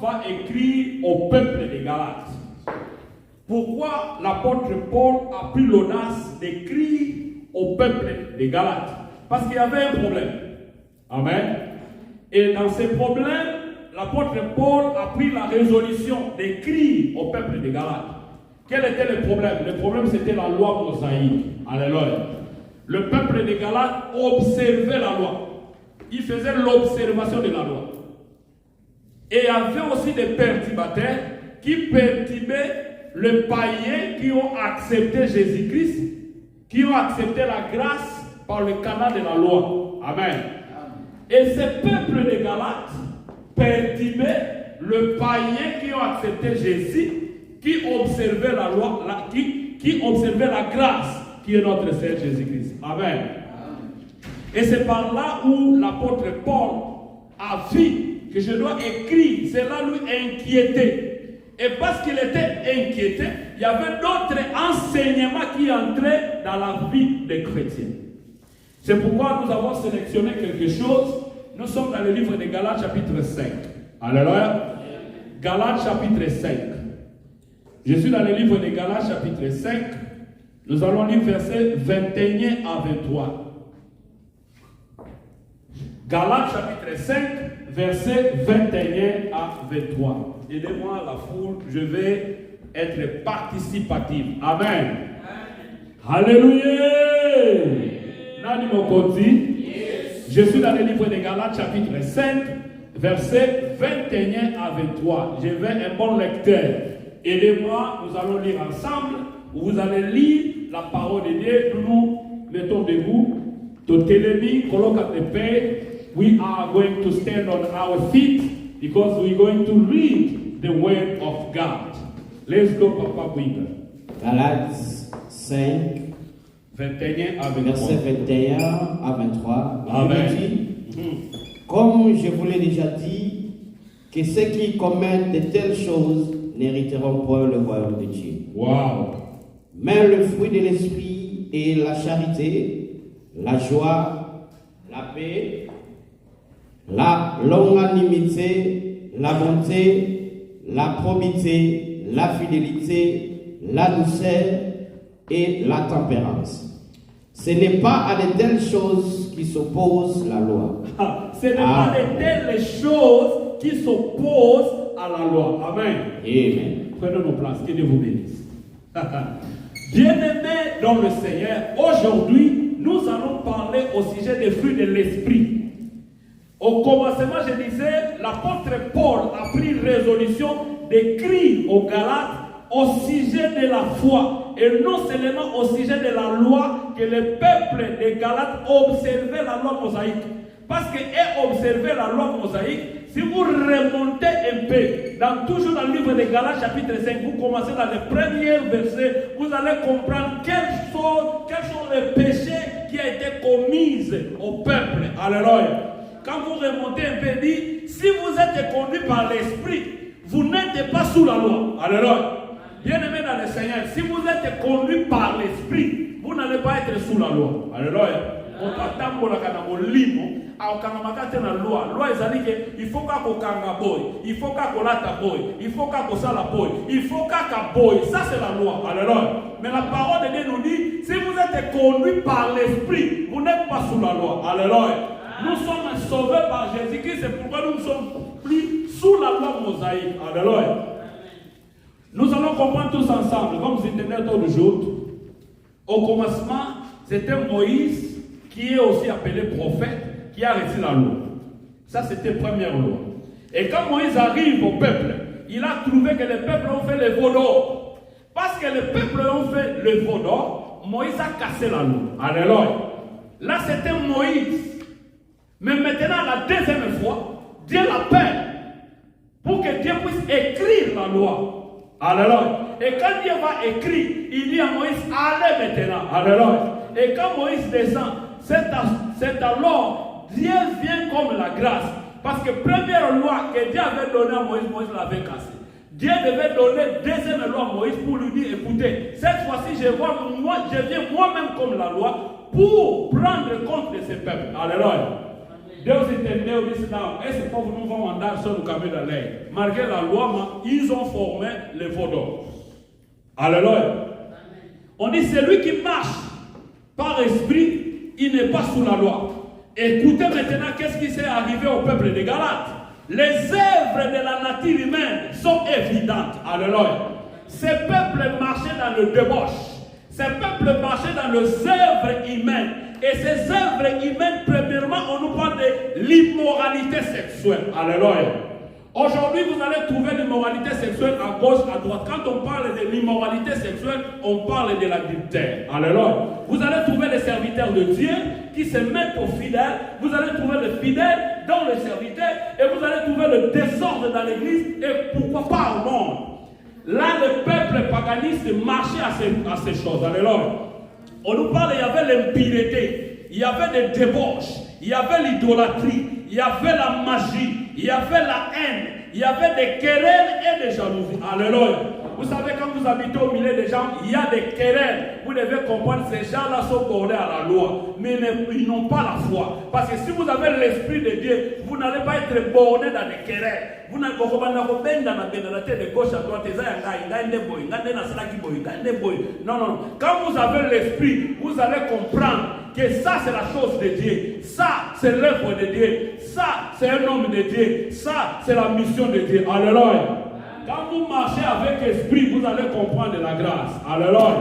va écrire au peuple des Galates. Pourquoi l'apôtre Paul a pris l'audace d'écrire au peuple des Galates? Parce qu'il y avait un problème. Amen. Et dans ces problèmes, l'apôtre Paul a pris la résolution d'écrire au peuple des Galates. Quel était le problème? Le problème, c'était la loi mosaïque. Alléluia. Le peuple des Galates observait la loi. Il faisait l'observation de la loi. Et il y avait aussi des perturbateurs qui perturbaient les païens qui ont accepté Jésus-Christ, qui ont accepté la grâce par le canal de la loi. Amen. Et ces peuples des Galates perturbaient le païen qui ont accepté Jésus, qui observait la loi, qui observait la grâce qui est notre Seigneur Jésus-Christ. Amen. Et c'est par là où l'apôtre Paul a vu que je dois écrire. Cela lui inquiétait. Et parce qu'il était inquiété, il y avait d'autres enseignements qui entraient dans la vie des chrétiens. C'est pourquoi nous avons sélectionné quelque chose. Nous sommes dans le livre de Galates chapitre 5. Alléluia. Galates chapitre 5. Je suis dans le livre de Galates chapitre 5. Nous allons lire versets 21 à 23. Galates chapitre 5, versets 21 à 23. Aidez-moi la foule, je vais être participatif. Amen. Alléluia. Nani Mokoti. Je suis dans le livre de Galates chapitre 5, versets 21 à 23. Je vais un bon lecteur. Aidez-moi, nous allons lire ensemble. Vous allez lire la parole de Dieu. Nous mettons debout. Totelemi, coloca de paix. We are going to stand on our feet because we're going to read the word of God. Let's go, Papa Bouiga. Galates 5, 21 à 23. verset 21 à 23. Amen. Comme je vous l'ai déjà dit, que ceux qui commettent de telles choses n'hériteront point le royaume de Dieu. Wow. Mais le fruit de l'esprit est la charité, la joie, la paix, la longanimité, la bonté, la probité, la fidélité, la douceur et la tempérance. Ce n'est pas à de telles choses qui s'opposent la loi. Ce n'est pas de telles choses qui s'opposent à la loi. Amen. Amen. Prenons nos places. Que Dieu vous bénisse. Bien-aimés dans le Seigneur, aujourd'hui, nous allons parler au sujet des fruits de l'esprit. Au commencement, je disais, l'apôtre Paul a pris résolution d'écrire aux Galates au sujet de la foi. Et non seulement au sujet de la loi, que le peuple des Galates observait la loi mosaïque. Parce qu'eux observaient la loi mosaïque. Si vous remontez un peu, toujours dans le livre de Galates chapitre 5, vous commencez dans les premiers versets, vous allez comprendre quels sont les péchés qui ont été commis au peuple. Alléluia. Quand vous remontez un peu, dit, si vous êtes conduit par l'esprit, vous n'êtes pas sous la loi. Alléluia. Bien-aimés dans le Seigneur, si vous êtes conduit par l'esprit, vous n'allez pas être sous la loi. Alléluia. Il faut qu'à boy, il faut qu'à lata boy, il faut qu'à sala boy, il faut qu'à boy. Ça c'est la loi. Alléluia. Mais la parole de Dieu nous dit, si vous êtes conduit par l'esprit, vous n'êtes pas sous la loi. Alléluia. Nous sommes sauvés par Jésus-Christ, c'est pourquoi nous ne sommes plus sous la loi mosaïque. Alléluia. Nous allons comprendre tous ensemble, comme vous entendez tous les jours. Au commencement, c'était Moïse qui est aussi appelé prophète, qui a reçu la loi. Ça, c'était la première loi. Et quand Moïse arrive au peuple, il a trouvé que le peuple ont fait le veau d'or. Parce que le peuple ont fait le veau d'or, Moïse a cassé la loi. Alléluia. Là, c'était Moïse. Mais maintenant, la deuxième fois, Dieu l'appelle pour que Dieu puisse écrire la loi. Alléluia. Et quand Dieu va écrire, il dit à Moïse, allez maintenant. Alléluia. Et quand Moïse descend, c'est alors Dieu vient comme la grâce. Parce que première loi que Dieu avait donnée à Moïse, Moïse l'avait cassée. Dieu devait donner deuxième loi à Moïse pour lui dire, écoutez, cette fois-ci, je viens moi-même comme la loi pour prendre compte de ce peuple. Alléluia. Deus entendeu, disse não, esse povo não vão andar só no caminho da lei. Malgré la loi, ils ont formé les veaux d'or. Alléluia. On dit celui qui marche par esprit, il n'est pas sous la loi. Écoutez maintenant qu'est-ce qui s'est arrivé au peuple de Galates. Les œuvres de la nature humaine sont évidentes. Alléluia. Ces peuples marchaient dans le débauche. Ces peuples marchaient dans les œuvres humaines. Et ces œuvres humaines, premièrement, on nous parle de l'immoralité sexuelle. Alléluia. Aujourd'hui, vous allez trouver l'immoralité sexuelle à gauche, à droite. Quand on parle de l'immoralité sexuelle, on parle de l'adultère. Alléluia. Vous allez trouver les serviteurs de Dieu qui se mettent aux fidèles. Vous allez trouver les fidèles dans les serviteurs. Et vous allez trouver le désordre dans l'église. Et pourquoi pas au monde. Là, le peuple paganiste marchait à ces choses. Alléluia. On nous parle, il y avait l'impureté, il y avait des débauches, il y avait l'idolâtrie, il y avait la magie, il y avait la haine, il y avait des querelles et des jalousies. Alléluia. Vous savez, quand vous habitez au milieu des gens, il y a des querelles. Vous devez comprendre, ces gens-là sont bornés à la loi, mais ils n'ont pas la foi. Parce que si vous avez l'esprit de Dieu, vous n'allez pas être borné dans des querelles. Vous n'allez pas de gauche à droite. Non, non. Quand vous avez l'esprit, vous allez comprendre que ça c'est la chose de Dieu, ça c'est l'œuvre de Dieu, ça c'est un homme de Dieu, ça c'est la mission de Dieu. Alléluia. Quand vous marchez avec esprit, vous allez comprendre la grâce. Alléluia.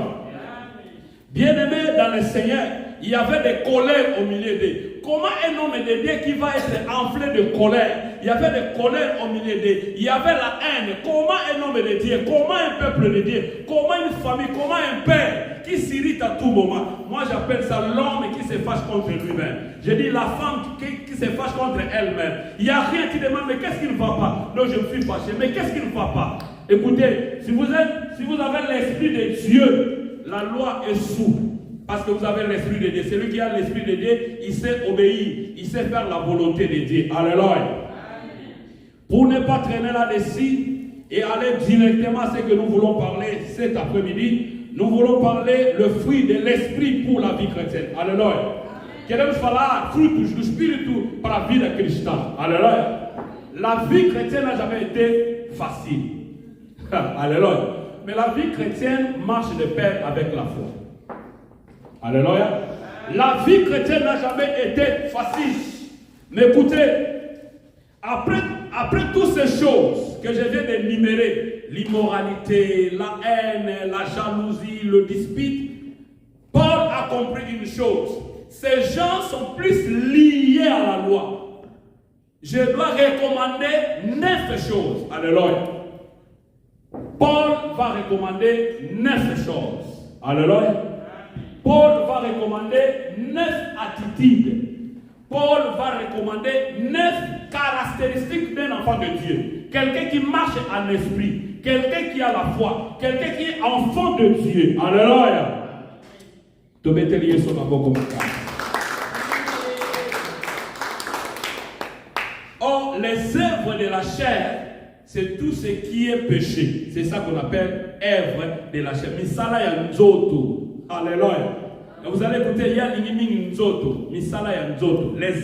Bien-aimés dans le Seigneur, il y avait des colères au milieu d'eux. Comment un homme de Dieu qui va être enflé de colère? Il y avait des colères au milieu d'eux. Il y avait la haine. Comment un homme de Dieu? Comment un peuple de Dieu? Comment une famille? Comment un père qui s'irrite à tout moment? Moi j'appelle ça l'homme qui se fâche contre lui-même. Je dis la femme qui se fâche contre elle-même. Il n'y a rien qui demande, mais qu'est-ce qui ne va pas? Non, je me suis fâché, mais qu'est-ce qui ne va pas? Écoutez, si vous avez l'esprit de Dieu, la loi est sourde. Parce que vous avez l'esprit de Dieu. Celui qui a l'esprit de Dieu, il sait obéir. Il sait faire la volonté de Dieu. Alléluia. Pour ne pas traîner là-dessus et aller directement à ce que nous voulons parler cet après-midi, nous voulons parler le fruit de l'esprit pour la vie chrétienne. Alléluia. Queremos falar frutos do Espírito para a vida cristã. Alléluia. La vie chrétienne n'a jamais été facile. Alléluia. Mais la vie chrétienne marche de pair avec la foi. Alléluia. La vie chrétienne n'a jamais été facile. Mais écoutez, après toutes ces choses que je viens d'énumérer, l'immoralité, la haine, la jalousie, le dispute, Paul a compris une chose. Ces gens sont plus liés à la loi. Je dois recommander 9 choses. Alléluia. Paul va recommander 9 choses. Alléluia. Paul va recommander 9 attitudes. Paul va recommander 9 caractéristiques d'un enfant de Dieu. Quelqu'un qui marche en esprit. Quelqu'un qui a la foi. Quelqu'un qui est enfant de Dieu. Alléluia. Or, les œuvres de la chair, c'est tout ce qui est péché. C'est ça qu'on appelle œuvre de la chair. Misala ya nzoto. Alléluia. Vous allez écouter, il y a les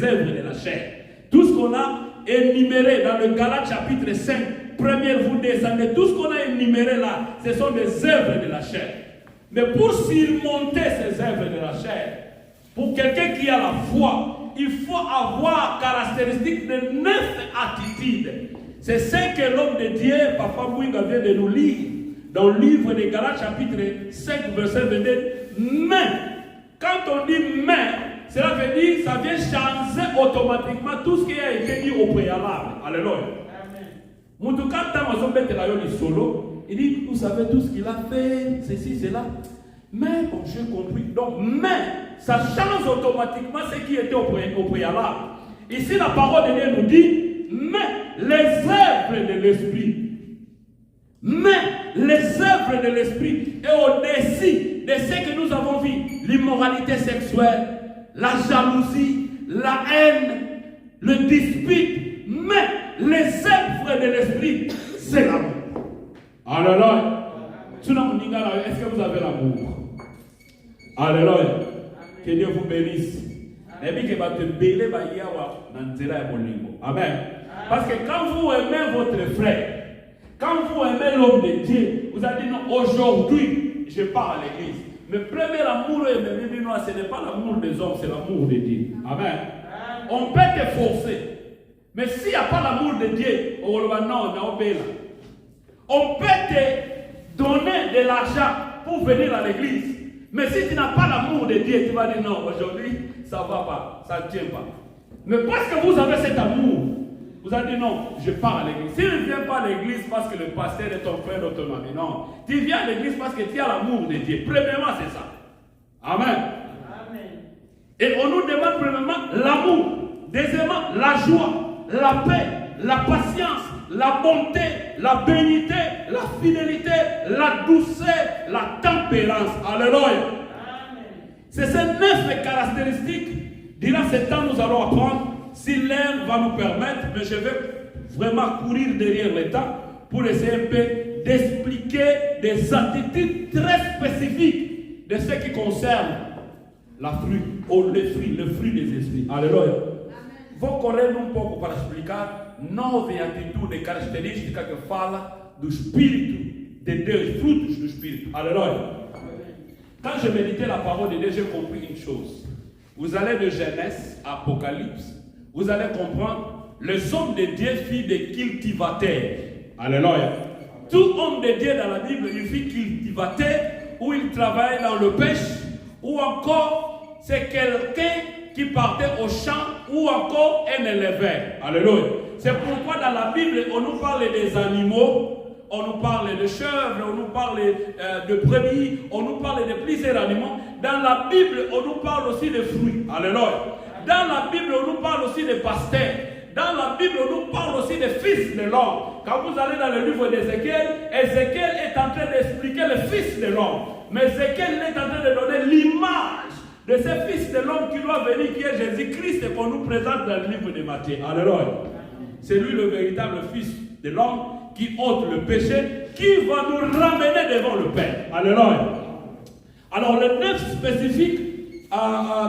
œuvres de la chair. Tout ce qu'on a énuméré dans le Galates chapitre 5, première vous descendez, tout ce qu'on a énuméré là, ce sont des œuvres de la chair. Mais pour surmonter ces œuvres de la chair, pour quelqu'un qui a la foi, il faut avoir caractéristiques de 9 attitudes. C'est ce que l'homme de Dieu, Papa Mouinga, vient de nous lire dans le livre de Galates chapitre 5, verset 22. Mais, quand on dit mais, cela veut dire que ça vient changer automatiquement tout ce qui a été dit au préalable. Alléluia. Il dit, vous savez tout ce qu'il a fait, ceci, cela. Mais, bon, j'ai compris. Donc, mais, ça change automatiquement ce qui était au préalable. Ici, la parole de Dieu nous dit, mais les œuvres de l'esprit. Mais les œuvres de l'esprit est au-dessus de ce que nous avons vu. L'immoralité sexuelle, la jalousie, la haine, le dispute. Mais les œuvres de l'esprit, c'est l'amour. Alléluia. Est-ce que vous avez l'amour? Alléluia. Que Dieu vous bénisse. Amen. Parce que quand vous aimez votre frère, quand vous aimez l'homme de Dieu, vous allez dire non, aujourd'hui, je pars à l'église. Mais le premier amour, ce n'est pas l'amour des hommes, c'est l'amour de Dieu. Amen. On peut te forcer. Mais s'il n'y a pas l'amour de Dieu, on peut te donner de l'argent pour venir à l'église. Mais si tu n'as pas l'amour de Dieu, tu vas dire non, aujourd'hui, ça ne va pas, ça ne tient pas. Mais parce que vous avez cet amour, vous allez dire non, je pars à l'église. Si tu ne viens pas à l'église parce que le pasteur est ton frère ou ton ami, non. Tu viens à l'église parce que tu as l'amour de Dieu. Premièrement, c'est ça. Amen. Amen. Et on nous demande premièrement l'amour. Deuxièmement, la joie, la paix, la patience, la bonté, la bénité, la fidélité, la douceur, la tempérance. Alléluia. Amen. C'est ces 9 caractéristiques. Durant ce temps, nous allons apprendre. Si l'air va nous permettre, mais je vais vraiment courir derrière le temps pour essayer un peu d'expliquer des attitudes très spécifiques de ce qui concerne la fruit, ou le fruit des esprits. Alléluia. Vou correr um pouco para explicar 9 atitudes características que fala do Espírito de Deus, frutos do Espírito. Alléluia. Quand je méditais la parole de Dieu, j'ai compris une chose. Vous allez de Genèse à Apocalypse, vous allez comprendre, les hommes de Dieu furent des cultivateurs. Alléluia. Tout homme de Dieu dans la Bible, il fut cultivateur, ou il travaille dans le pêche, ou encore c'est quelqu'un qui partait au champ, ou encore un éleveur. Alléluia. C'est pourquoi dans la Bible, on nous parle des animaux, on nous parle de chèvres, on nous parle de brebis, on nous parle de plusieurs animaux. Dans la Bible, on nous parle aussi de fruits. Alléluia. Dans la Bible, on nous parle aussi de pasteurs. Dans la Bible, on nous parle aussi des fils de l'homme. Quand vous allez dans le livre d'Ézéchiel, Ézéchiel est en train d'expliquer le fils de l'homme. Mais Ézéchiel est en train de donner l'image de ce fils de l'homme qui doit venir, qui est Jésus-Christ, et qu'on nous présente dans le livre de Matthieu. Alléluia. C'est lui le véritable fils de l'homme qui ôte le péché, qui va nous ramener devant le Père. Alléluia. Alors, les 9 spécifiques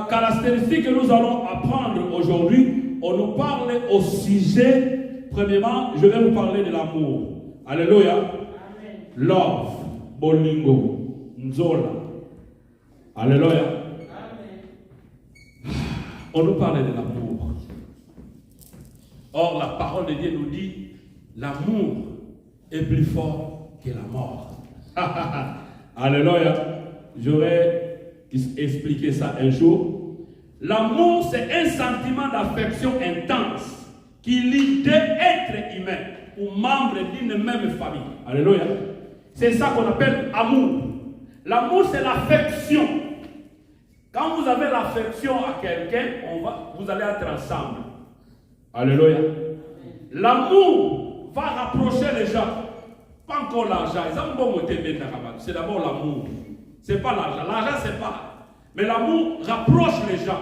caractéristiques que nous allons apprendre aujourd'hui, on nous parle au sujet, premièrement, je vais vous parler de l'amour. Alléluia. Amen. Love, bolingo, nzola. Alléluia. Amen. On nous parle de l'amour. Or, la parole de Dieu nous dit, l'amour est plus fort que la mort. Alléluia. J'aurais expliqué ça un jour. L'amour, c'est un sentiment d'affection intense qui lie deux êtres humains ou membres d'une même famille. Alléluia. C'est ça qu'on appelle amour. L'amour, c'est l'affection. Quand vous avez l'affection à quelqu'un, vous allez être ensemble. Alléluia. L'amour va rapprocher les gens. Pas encore l'argent. C'est d'abord l'amour. C'est pas l'argent. L'argent, c'est pas. Mais l'amour rapproche les gens.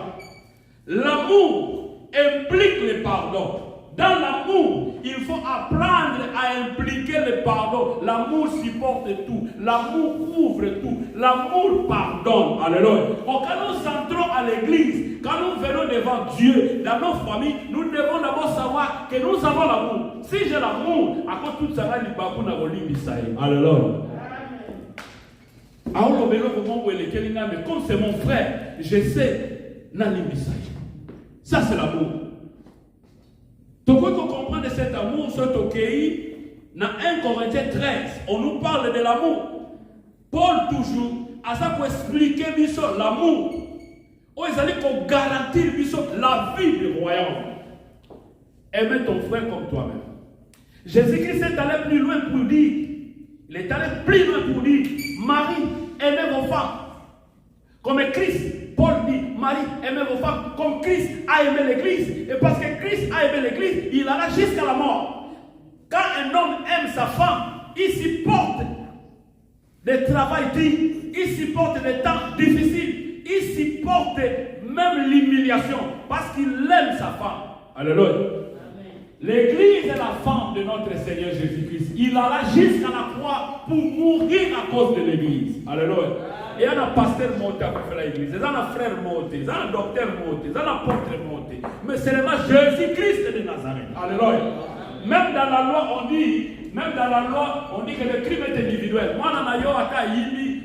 L'amour implique le pardon. Dans l'amour, il faut apprendre à impliquer le pardon. L'amour supporte tout. L'amour couvre tout. L'amour pardonne. Alléluia. Quand nous entrons à l'église, quand nous venons devant Dieu, dans nos familles, nous devons d'abord savoir que nous avons l'amour. Si j'ai l'amour, à quoi tout ça va lui Alléluia. Mais comme c'est mon frère, je sais, ça c'est l'amour. Donc, quand on comprend de cet amour, cet OK, dans 1 Corinthiens 13, on nous parle de l'amour. Paul, toujours, à ça pour expliquer l'amour. Ils allaient qu'on garantir la vie du royaume. Aimer ton frère comme toi-même. Jésus-Christ est allé plus loin pour dire, il est allé plus loin pour dire, Marie, aimez vos femmes. Comme Christ, Paul dit, Marie, aimez vos femmes comme Christ a aimé l'église. Et parce que Christ a aimé l'église, il alla jusqu'à la mort. Quand un homme aime sa femme, il supporte des travails durs, il supporte des temps difficiles, il supporte même l'humiliation parce qu'il aime sa femme. Alléluia. L'église est la femme de notre Seigneur Jésus-Christ. Il alla jusqu'à la croix pour mourir à cause de l'église. Alléluia. Et un pasteur monté à faire l'église, et un frère monté, et un docteur monté, et un apôtre monté. Mais c'est seulement Jésus-Christ de Nazareth. Alléluia. Même dans la loi, on dit que le crime est individuel. Moi,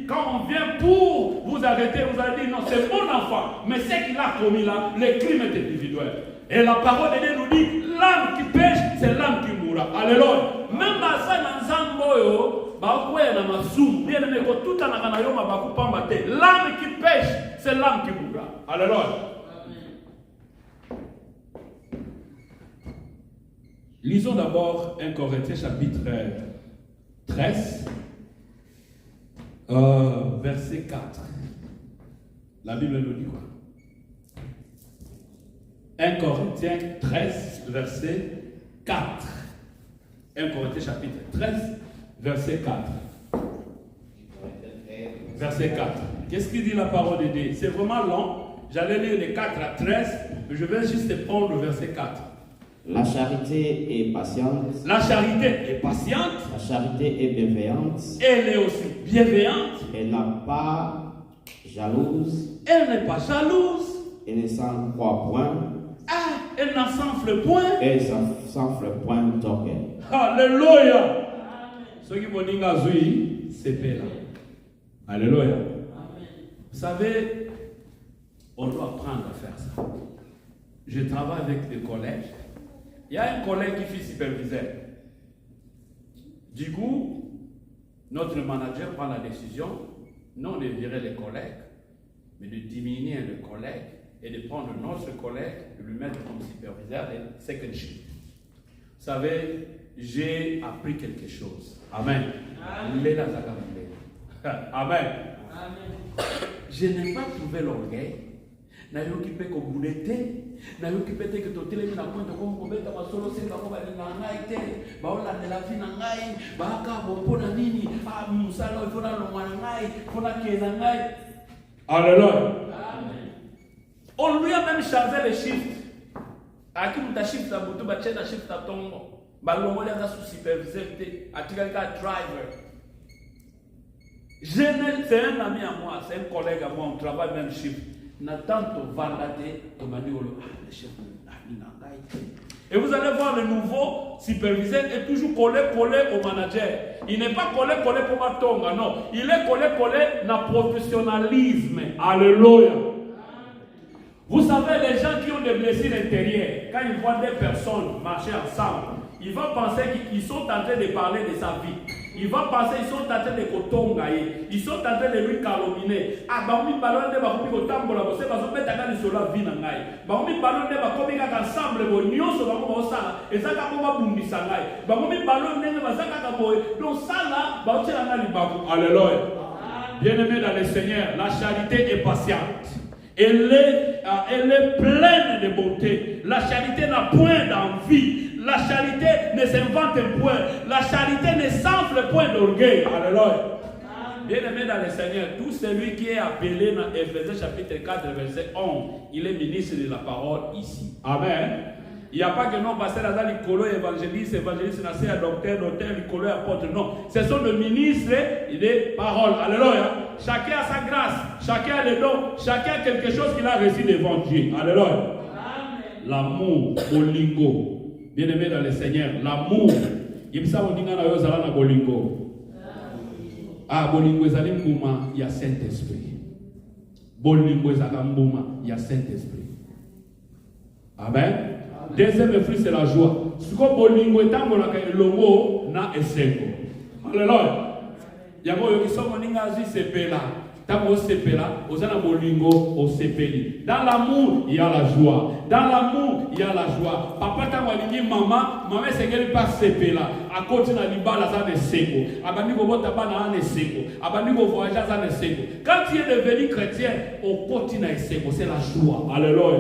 quand on vient pour vous arrêter, vous allez dire non, c'est mon enfant. Mais ce qu'il a commis là, le crime est individuel. Et la parole de Dieu nous dit, l'âme qui pêche, c'est l'âme qui mourra. Alléluia. Même dans ça, l'âme qui pêche, c'est l'âme qui mourra. Alléluia. Lisons d'abord 1 Corinthiens chapitre 13, verset 4. La Bible nous dit quoi? 1 Corinthiens 13, verset 4. 1 Corinthiens chapitre 13, verset 4. Verset 4. Qu'est-ce qu'il dit la parole de Dieu? C'est vraiment long. J'allais lire de 4 à 13, mais je vais juste prendre le verset 4. La charité est patiente. La charité est patiente. La charité est bienveillante. Elle est aussi bienveillante. Elle n'a pas jalouse. Elle n'est pas jalouse. Elle ne s'en croit point. Ah, elle n'en s'enfle point. Elle s'enfle point d'orgueil. Alléluia. Ceux qui vont dire c'est là. Alléluia. Vous savez, on doit apprendre à faire ça. Je travaille avec des collègues. Il y a un collègue qui fait superviseur. Du coup, notre manager prend la décision, non de virer les collègues, mais de diminuer le collègue et de prendre notre collègue, de lui mettre comme superviseur et second shift. Vous savez, j'ai appris quelque chose. Amen. Amen. Amen. Je n'ai pas trouvé l'orgueil. Nayo qui peut communauté, nayo qui peut que tu télé na point de comme kobeta masolo senga ko bali na ngai te, ba ola de la vie na ngai, ba ka bo pona nini, ah musala il faut na lo na ngai, faut na ke na ngai. Alléluia. Amen. On lui a même changé les chiffres. Aki muta shift la butu ba chena shift ta tongo. Ba longo ya sous superviseur te, atika ka driver. C'est un ami à moi, c'est un collègue à moi, on travaille même shift. Et vous allez voir le nouveau superviseur est toujours collé au manager. Il n'est pas collé pour ma tonga, non. Il est collé dans le professionnalisme. Alléluia. Vous savez, les gens qui ont des blessures intérieures, quand ils voient des personnes marcher ensemble, ils vont penser qu'ils sont en train de parler de sa vie. Il va penser qu'ils sont en train de kotongaye, ils sont en train de lui calominer. Ah, bah on ballon de ba komi kotambola, bo se ba so beta ka lisola vie na ngai. Ba on ballon de ba komi ka ensemble bo nyonso ba ko sala, ezaka ko ba bundisa ngai. Ba on ballon de ba zaka ka boy, donc ça là, ba o tshela na libaku. Alléluia. Bien-aimé dans le Seigneur, la charité est patiente. Elle est pleine de bonté. La charité n'a point d'envie. La charité ne s'invente point. La charité ne s'enfle point d'orgueil. Alléluia. Bien-aimé dans le Seigneur, tout celui qui est appelé dans Éphésiens chapitre 4, verset 11, il est ministre de la parole ici. Amen. Il n'y a pas que non, pasteur dans l'icolo évangéliste, docteur, l'icolo apôtre. Non. Ce sont les ministres des paroles. Alléluia. Chacun a sa grâce, chacun a le don, chacun a quelque chose qu'il a reçu devant Dieu. Alléluia. L'amour, bolingo. Bien-aimé dans le Seigneur, l'amour. Il y a bolingo. Ah, bolingo est un mouvement, il y a Saint-Esprit. Bolingo est un mouvement, il y a Saint-Esprit. Amen. Deuxième fruit, c'est la joie. Ce que bolingo est un logo na eseko. Alléluia. Il y a des qui sont en sepela. Dans sepela, osana bolingo au sepeli. Dans l'amour, il y a la joie. Dans l'amour, il y a la joie. Papa ta walingi maman c'est qu'elle passe sepela. À côté na libala ça ne seko. Abandi ko bota bana ne seko. Abandi ko voyager ça ne seko. Quand tu es devenu chrétien, au côté na seko, c'est la joie. Alléluia.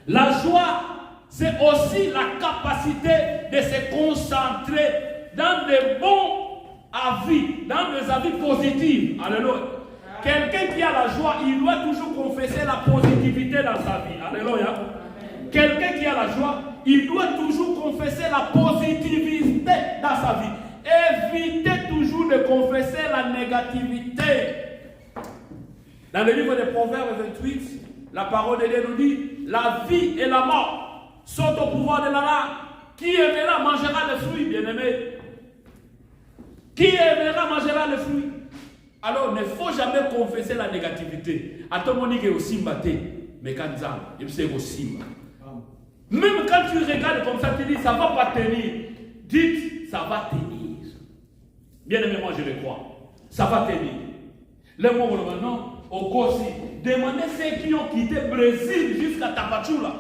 La joie, c'est aussi la capacité de se concentrer dans des bons avis, dans des avis positifs. Alléluia. Quelqu'un qui a la joie, il doit toujours confesser la positivité dans sa vie. Alléluia. Quelqu'un qui a la joie, il doit toujours confesser la positivité dans sa vie. Évitez toujours de confesser la négativité. Dans le livre des Proverbes 28, la parole de Dieu nous dit, la vie et la mort sont au pouvoir de la langue. Qui aimera mangera le fruit, bien-aimé. Qui aimera mangera le fruit. Alors, il ne faut jamais confesser la négativité. À ton moment, il est aussi maté. Mais quand il c'est aussi. Même quand tu regardes comme ça, tu dis, ça ne va pas tenir. Dites, ça va tenir. Bien-aimé, moi je le crois. Ça va tenir. Les mots maintenant, au Kossi, demandez ceux qui ont quitté le Brésil jusqu'à Tapachula.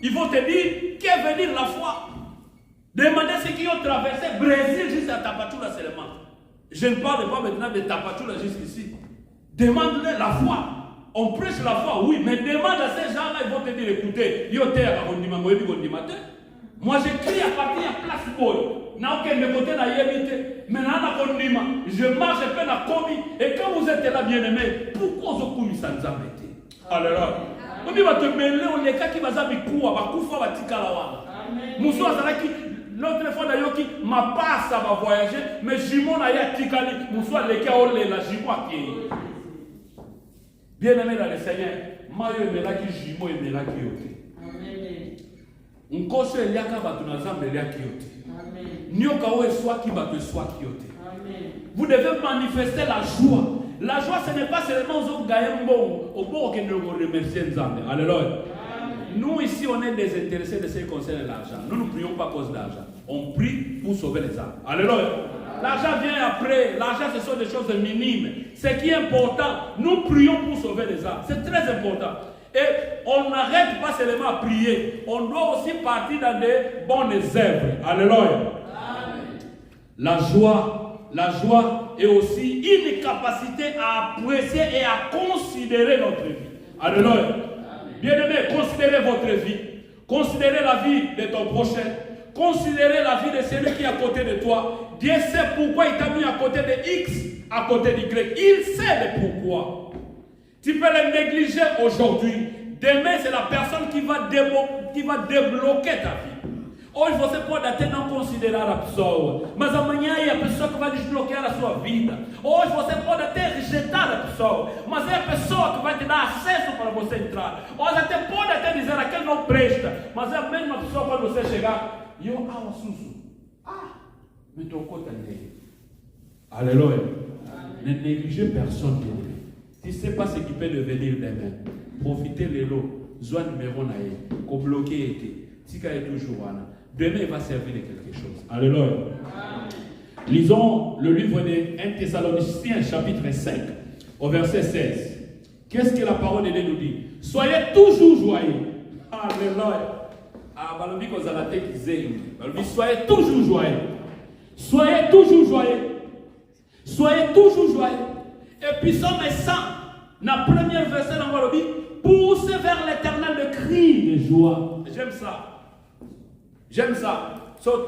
Ils vont te dire, qu'est venir la foi. Demandez ceux qui ont traversé le Brésil jusqu'à Tapachula seulement. Je ne parle pas maintenant de Tapachula jusqu'ici. Demande-leur la foi. On prêche la foi, oui, mais demande à ces gens-là, ils vont te dire, écoutez, moi j'écris à partir de place boy. N'a aucun de côté n'a yébité. Maintenant, je marche un peu dans commis. Et quand vous êtes là, bien-aimé, pourquoi vous avez commis ça nous embêter? Alors, on va te mêler, on est cas qui va s'habiller pour avoir coup va tika la wa. Mousso azalaki l'autre fois d'ailleurs qui m'a pas ça va voyager, mais Jimon a ya tikali, Mousso les cas on les la Jimon qui. Bien-aimé dans le Seigneur, Mario melaki Jimon et melaki yote. Nkose eliaka batuna zambe eliaki yote. Nyoka oe soit qui bat soit qui yote. Vous devez manifester la joie. La joie, ce n'est pas seulement au Gaïmbo, au bord que nous remercions Nzambe. Alléluia. Nous ici, on est désintéressés de ce qui concerne l'argent. Nous ne prions pas à cause d'argent. On prie pour sauver les âmes. Alléluia. L'argent vient après. L'argent, ce sont des choses minimes. Ce qui est important, nous prions pour sauver les âmes. C'est très important. Et on n'arrête pas seulement à prier. On doit aussi partir dans des bonnes œuvres. Alléluia. La joie est aussi une capacité à apprécier et à considérer notre vie. Alléluia. Bien-aimé, considérez votre vie. Considérez la vie de ton prochain. Considérez la vie de celui qui est à côté de toi. Dieu sait pourquoi il t'a mis à côté de X, à côté d'Y. Il sait le pourquoi. Tu peux le négliger aujourd'hui. Demain, c'est la personne qui va débloquer ta vie. Hoje você pode até não considerar a pessoa, mas amanhã é a pessoa que vai desbloquear a sua vida. Hoje você pode até rejeitar a pessoa, mas é a pessoa que vai te dar acesso para você entrar. Hoje até pode até dizer aquele não presta, mas é a mesma pessoa quando você chegar. E eu, me tocou também. Alléluia. Ne négligez personne. Tu ne sais pas ce qui peut devenir demain. Profitez de l'eau. Zoa numéro naïe. Ko bloqué était. Tika est toujours là. Demain, il va servir de quelque chose. Alléluia. Lisons le livre de 1 Thessaloniciens, chapitre 5, au verset 16. Qu'est-ce que la parole de Dieu nous dit? Soyez toujours joyeux. Alléluia. Soyez toujours joyeux. Soyez toujours joyeux. Soyez toujours joyeux. Et puis, somme 100, la première verset dans le Bible, poussez vers l'éternel le cri de joie. J'aime ça. J'aime ça. So,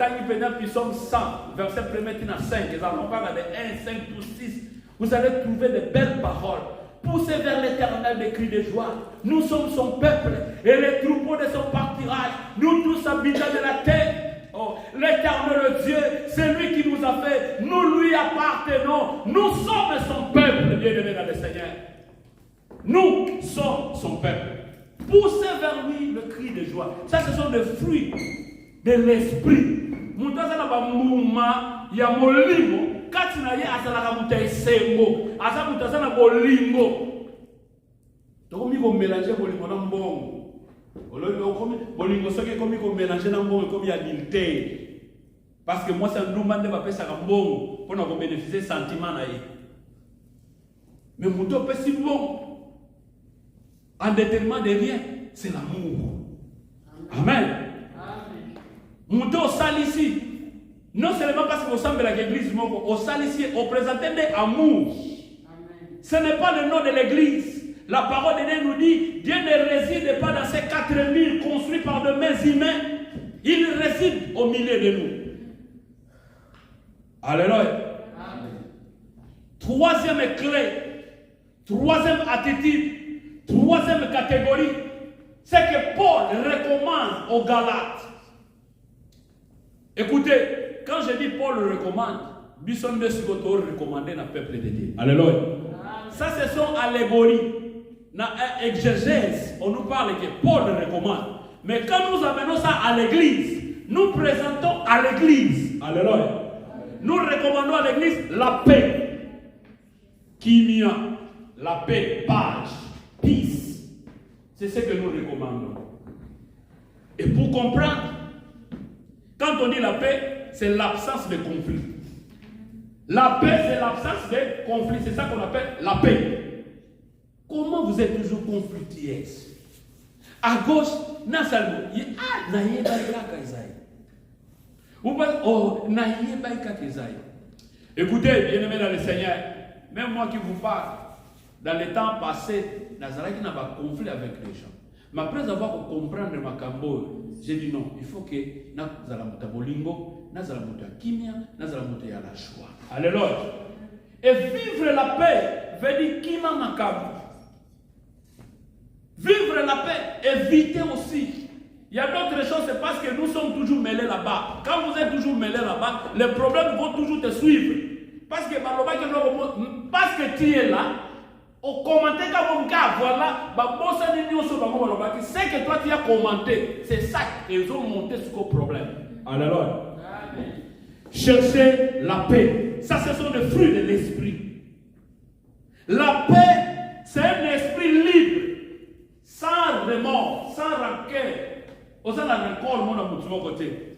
Psaume 100, verset 1 à 5, les enfants parlent de 1, 5, 6. Vous allez trouver de belles paroles. Poussez vers l'éternel des cris de joie. Nous sommes son peuple et les troupeaux de son pâturage. Nous tous habitants de la terre. Oh, l'éternel Dieu, c'est lui qui nous a fait. Nous lui appartenons. Nous sommes son peuple, bien-aimé dans le Seigneur. Nous sommes son peuple. Poussez vers lui le cri de joie. Ça, ce sont des fruits de l'esprit. Mutazana ba muma ya molimo kati na ye azalaka mutaesengo aza mutazana bolingo tokomi ko mélanger bolingo na mbongo oloyo komi bolingo soki komi ko mélanger na mbongo komi adultère parce que moi ça ndumba nde ba pesa ka mbongo pona ko bénéficier sentiment na ye mais muto pesi mbongo en déterminant de rien c'est l'amour. Amen. Mouto salisi. Non seulement parce que vous semblez à l'église, mais au salisi, au présenté d'amour. Ce n'est pas le nom de l'église. La parole de Dieu nous dit, Dieu ne réside pas dans ces 4000 construits par de mains humaines. Il réside au milieu de nous. Alléluia. Troisième clé, troisième attitude, troisième catégorie, c'est que Paul recommande aux Galates. Écoutez, quand je dis Paul le recommande, Bisson de Sigotor recommandé dans le peuple de Dieu. Alléluia. Ça, ce sont allégories. dans l'exégèse, on nous parle que Paul le recommande. Mais quand nous amenons ça à l'église, nous présentons à l'église, alléluia, nous recommandons à l'église la paix, kimia, la paix, page, peace. C'est ce que nous recommandons. Et pour comprendre, quand on dit la paix, c'est l'absence de conflit. La paix, c'est l'absence de conflit. C'est ça qu'on appelle la paix. Comment vous êtes toujours conflictueux? À gauche, écoutez, bien-aimés dans le Seigneur, même moi qui vous parle, dans les temps passés, Nazareth n'a pas conflit avec les gens. Mais après avoir compris ma cambo, j'ai dit non, il faut que Nazala Bolingo, Nazala Kimia, Nazala la joie. Alléluia. Et vivre la paix veut dire Kima Makam. Vivre la paix, éviter aussi. Il y a d'autres choses, c'est parce que nous sommes toujours mêlés là-bas. Quand vous êtes toujours mêlés là-bas, les problèmes vont toujours te suivre. Parce que tu es là, au commentaire comme voilà, c'est que toi tu as commenté. C'est ça qu'ils ont monté sur le problème. Alléluia. Cherchez la paix. Ça, ce sont les fruits de l'esprit. La paix, c'est un esprit libre. Sans remords, sans rancœur. Autant la rancœur, mon amour, de mon côté.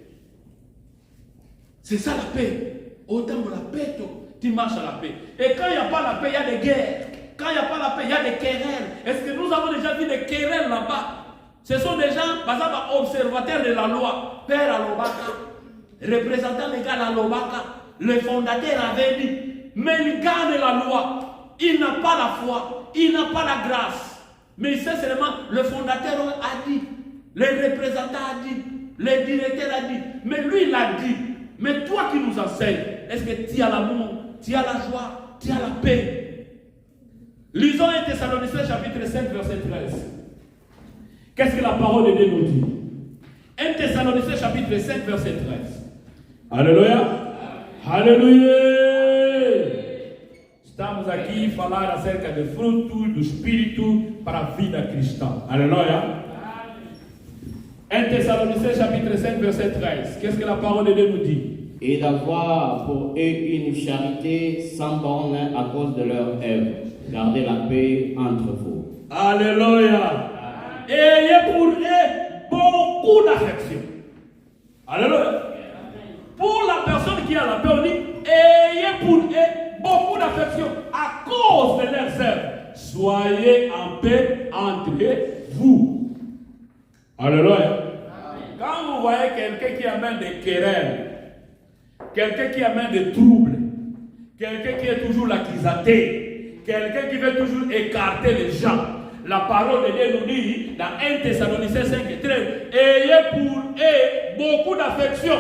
C'est ça la paix. Autant de la paix, tu marches à la paix. Et quand il n'y a pas la paix, il y a des guerres. Quand il n'y a pas la paix, il y a des querelles. Est-ce que nous avons déjà vu des querelles là-bas? Ce sont des gens, par exemple, observateurs de la loi. Père Alobaka, représentant légal Alobaka, le fondateur avait dit, mais il garde la loi. Il n'a pas la foi, il n'a pas la grâce. Mais c'est seulement le fondateur a dit, le représentant a dit, le directeur a dit, mais lui il a dit. Mais toi qui nous enseignes, est-ce que tu as l'amour, tu as la joie, tu as la paix? Lisons 1 Thessaloniciens chapitre 5 verset 13. Qu'est-ce que la parole de Dieu nous dit? 1 Thessaloniciens chapitre 5 verset 13. Alléluia. Alléluia. Estamos aqui a falar acerca do fruto do Espírito para a vida cristã. Aleluia. 1 Thessaloniciens chapitre 5 verset 13. Qu'est-ce que la parole de Dieu nous dit? Et d'avoir pour eux une charité sans borne à cause de leur œuvre. Gardez la paix entre vous. Alléluia. Ayez pour eux beaucoup d'affection. Alléluia. Pour la personne qui a la paix, on dit ayez pour eux beaucoup d'affection à cause de leurs œuvres. Soyez en paix entre vous. Alléluia. Quand vous voyez quelqu'un qui amène des querelles, quelqu'un qui amène des troubles, quelqu'un qui est toujours l'accusateur, quelqu'un qui veut toujours écarter les gens, la parole de Dieu nous dit dans 1 Thessaloniciens 5 13, ayez pour eux beaucoup d'affection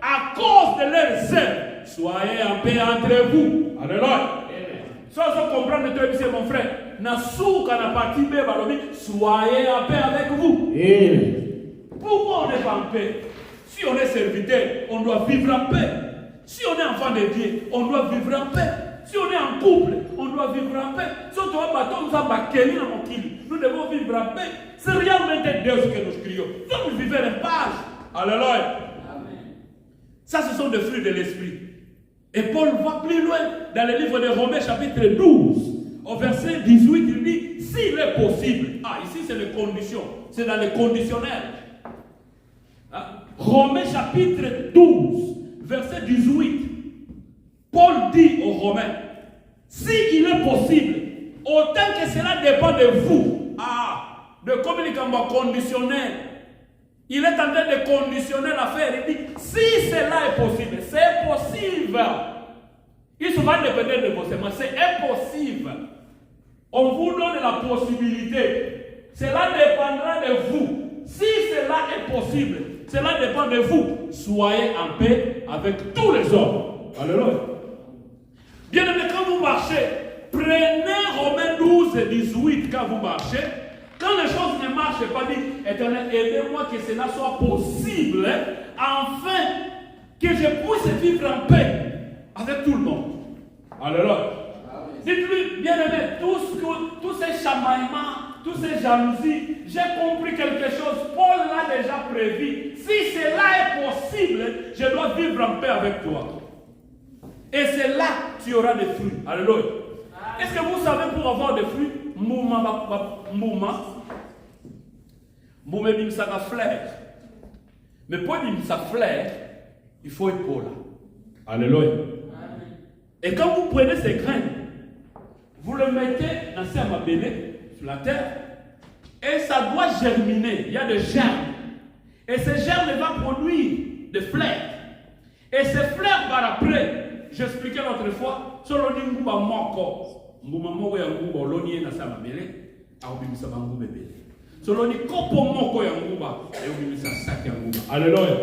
à cause de leurs œuvres. Soyez en paix entre vous. Alléluia. Ça, je comprends de toi, c'est mon frère. Soyez en paix avec vous. Pourquoi on n'est pas en paix? Si on est serviteur, on doit vivre en paix. Si on est enfant de Dieu, on doit vivre en paix. Si on est en couple, on doit vivre en paix. Si on doit nous devons vivre en paix. C'est réellement Dieu ce que nous crions. Si vous vivez en page. Alléluia. Ça, ce sont des fruits de l'esprit. Et Paul va plus loin dans le livre de Romains chapitre 12. Au verset 18, il dit, s'il est possible. Ah, ici c'est les conditions. C'est dans les conditionnels. Romains chapitre 12, verset 18. Paul dit aux Romains, s'il est possible, autant que cela dépend de vous, de communication conditionnel, il est en train de conditionner l'affaire. Il dit, si cela est possible, c'est possible. Il se va dépendre de vos semences, c'est impossible. On vous donne la possibilité. Cela dépendra de vous. Si cela est possible, cela dépend de vous. Soyez en paix avec tous les hommes. Alléluia. Bien aimé, quand vous marchez, prenez Romains 12 et 18 quand vous marchez. Quand les choses ne marchent pas, dites, Éternel, aidez-moi que cela soit possible, afin que je puisse vivre en paix avec tout le monde. Alléluia. Dites-lui, bien aimé, tous ces chamaillements toutes ces jalousies, j'ai compris quelque chose. Paul l'a déjà prévu. Si cela est possible, je dois vivre en paix avec toi. Et c'est là que tu auras des fruits. Alléluia. Est-ce que vous savez pour avoir des fruits, mouma bimsaka fleur. Mais pour bimsa fleur, il faut être pour là. Alléluia. Et quand vous prenez ces graines, vous le mettez dans ces mabélés sur la terre et ça doit germiner. Il y a des germes. Et ces germes vont produire des fleurs. Et ces fleurs par après, j'expliquais l'autre fois, sur le nguba moko. Nguba moko ya nguba oloni na sa mabélé, a obimisa bangu bébé. Sur le kopo moko ya nguba, et obimisa sac ya nguba. Alléluia.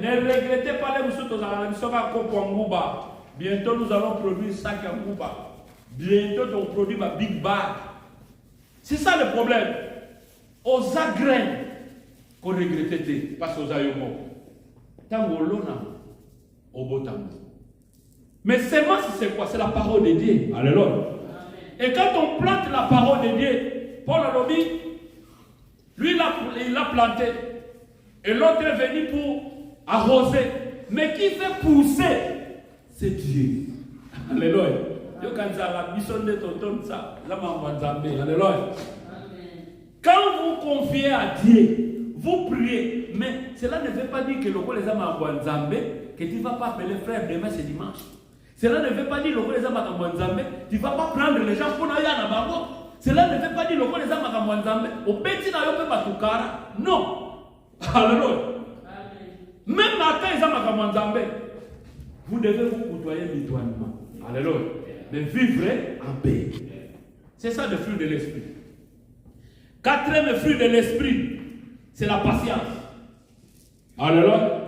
Ne regrettez pas les moussous dans la mission à kopo nguba. Bientôt nous allons produire sac à nguba. Bientôt on produit ma big bag. C'est ça le problème. Aux graines qu'on regrette parce aux ayomo. Tango lona au botam. Mais semence c'est quoi? C'est la parole de Dieu. Alléluia. Et quand on plante la parole de Dieu, Paul a dit, lui il l'a planté. Et l'autre est venu pour arroser. Mais qui fait pousser? C'est Dieu. Alléluia. Quand vous confiez à Dieu, vous priez, mais cela ne veut pas dire que le les hommes en Zambé, que tu ne vas pas appeler frère demain c'est dimanche. Cela ne veut pas dire que les hommes en Zambé, tu ne vas pas prendre les gens pour aller à Nabago. Cela ne veut pas dire que les hommes en Zambé, au petit n'a pas tout cara. Non. Alléluia. Même matin, les hommes en Zambé, vous devez vous côtoyer mutuellement. Alléluia. Mais vivre en paix. C'est ça le fruit de l'esprit. Quatrième fruit de l'esprit, c'est la patience. Alléluia.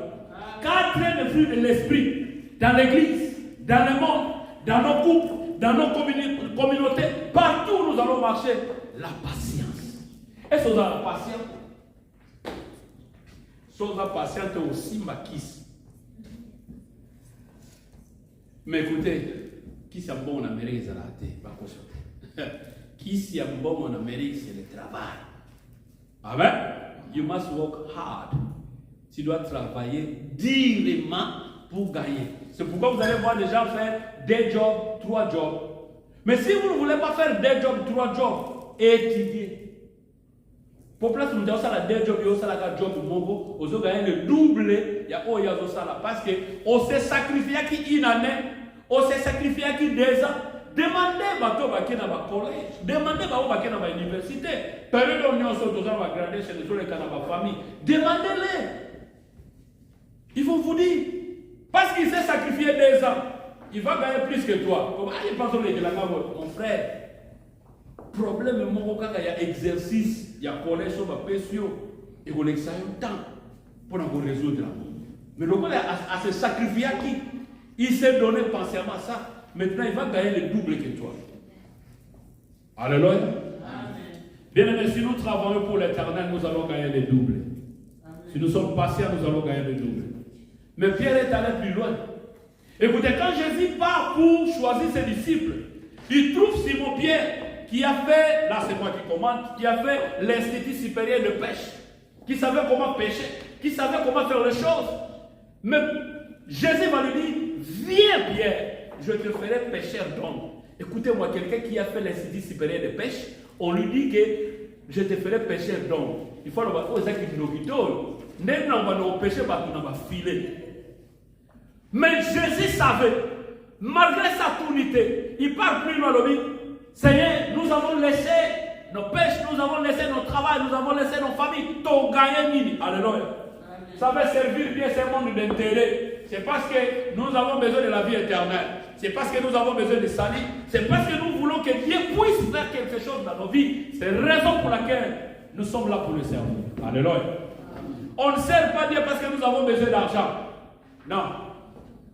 Quatrième fruit de l'esprit, dans l'église, dans le monde, dans nos couples, dans nos communautés, partout où nous allons marcher, la patience. Est-ce que vous avez la patience? Sois patiente aussi, ma kiss. Mais écoutez, qui s'est bon en Amérique, c'est la tête. Qui s'est bon en Amérique, c'est le travail. Amen. You must work hard. Tu dois travailler durement pour gagner. C'est pourquoi vous allez voir des gens faire des jobs, 3 jobs. Mais si vous ne voulez pas faire des jobs, 3 jobs, étudiez. Pour place, nous avons des jobs, nous avons des jobs, nous avons gagné le double. Parce qu'on s'est sacrifié qui une année, on s'est sacrifié qui 2 ans. Demandez bateau qui dans le collège, demandez bateau qui dans l'université. Période où nous sommes tous en gradé chez les famille. Demandez-les. Ils vont vous dire. Parce qu'il s'est sacrifié 2 ans, il va gagner plus que toi. Il pense que mon frère, problème il y a exercice, il y a collège sur ma pression, et on a un temps pour nous résoudre. Mais le gars a se sacrifié qui? Il s'est donné patiemment ça. Maintenant, il va gagner le double que toi. Alléluia. Bien aimé, si nous travaillons pour l'éternel, nous allons gagner le double. Si nous sommes patients, nous allons gagner le double. Mais Pierre est allé plus loin. Écoutez, quand Jésus part pour choisir ses disciples, il trouve Simon-Pierre qui a fait, là c'est moi qui commande, qui a fait l'Institut supérieur de pêche, qui savait comment pêcher, qui savait comment faire les choses. Mais Jésus va lui dire, viens Pierre, je te ferai pêcheur d'hommes. Écoutez-moi, quelqu'un qui a fait l'Institut supérieur de pêche, on lui dit que je te ferai pêcheur d'hommes. Il faut le voir aux activités. On pêcher filet. Mais Jésus savait, malgré sa tournité, il part plus loin. Seigneur, nous avons laissé nos pêches, nous avons laissé nos travail, nous avons laissé nos familles. T'as gagné. Alléluia. Ça va servir bien ce monde d'intérêt. C'est parce que nous avons besoin de la vie éternelle. C'est parce que nous avons besoin de salut. C'est parce que nous voulons que Dieu puisse faire quelque chose dans nos vies. C'est la raison pour laquelle nous sommes là pour le servir. Alléluia. On ne sert pas Dieu parce que nous avons besoin d'argent. Non.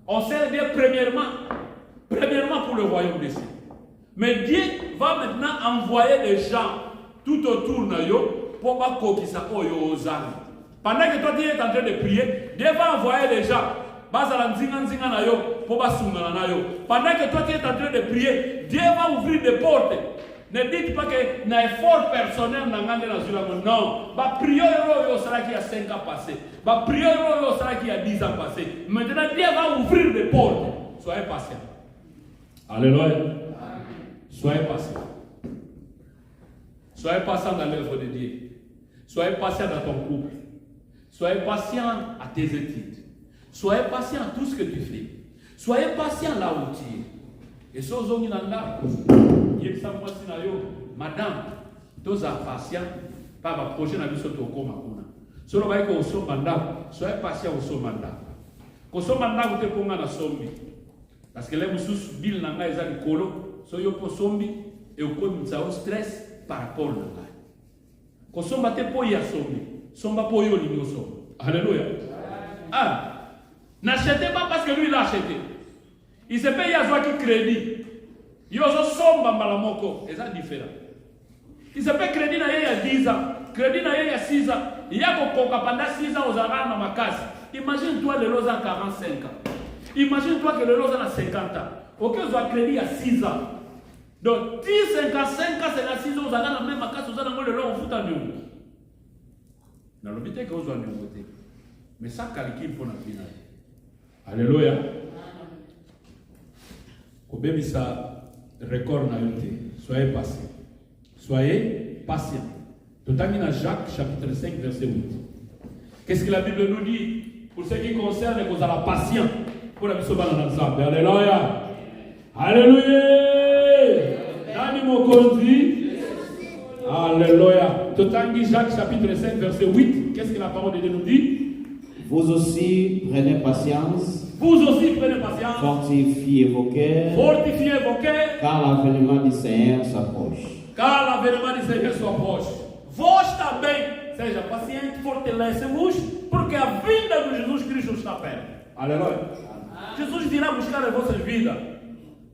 On sert Dieu premièrement pour le royaume des cieux. Mais Dieu va maintenant envoyer des gens tout autour de nous pour que ça aux âmes. Pendant que toi tu es en train de prier, Dieu va envoyer des gens. Pendant que toi tu es en train de prier, Dieu va ouvrir des portes. Ne dites pas que un effort personnel n'a pas de non. Ma prière sera qui a 5 ans passé. Ma prière sera qui a 10 ans passé. Maintenant, Dieu va ouvrir des portes. Soyez patient. Alléluia. Soyez patient. Soyez patient dans l'œuvre de Dieu. Soyez patient dans ton couple. Soyez patient à tes études. Soyez patient à tout ce que tu fais. Soyez patient là où tu es. Et ce que vous avez madame, tu es patient par ma prochaine avis sur ton coma. Si vous avez un mandat, soyez patient au son mandat. Quand ce mandat vous êtes pour la sombi. Parce que les moussous billes n'ont pas de colo, soyez pour sombi et au coup de stress par rapport à l'anglais. Quand ce mandat pour y a sombi, son va pour y aller au sombi. Alléluia. Ah, n'achetez pas parce que lui l'a acheté. Il se paye à soi qui crédit. Il y a somba malamoko, et c'est différent. Il se paye crédit il y a 10 ans, crédit il y a 6 ans. Il y a pendant 6 ans aux arabes dans ma case. Imagine-toi le losa à 45 ans. Imagine-toi que le losa a 50 ans. Ok, vous avez crédit à 6 ans. Donc 10, 55 ans, c'est la 6 ans, vous avez la même case, vous avez le long foot en nous. Dans le but que vous avez voté. Mais ça calcule pour la finale. Alléluia. Comme ça, record na yote. Soyez patient. Soyez patient. Tout à l'heure, Jacques, chapitre 5, verset 8. Qu'est-ce que la Bible nous dit pour ce qui concerne que vous avez patient pour la mission dans l'ensemble? Alléluia. Alléluia. Nani mokonzi. Alléluia. Tout à l'heure, Jacques, chapitre 5, verset 8. Qu'est-ce que la parole de Dieu nous dit? Vous aussi, prenez patience. Vous aussi prenez patience. Fortifiez vos cœurs. Fortifiez vos cœurs. Car l'avènement du Seigneur s'approche. Car l'avènement du Seigneur s'approche. Vós também, seja paciente, fortalecei-vos, porque a vinda de Jesus Cristo está perto. Aleluia. Jesus virá buscar as vossas vidas.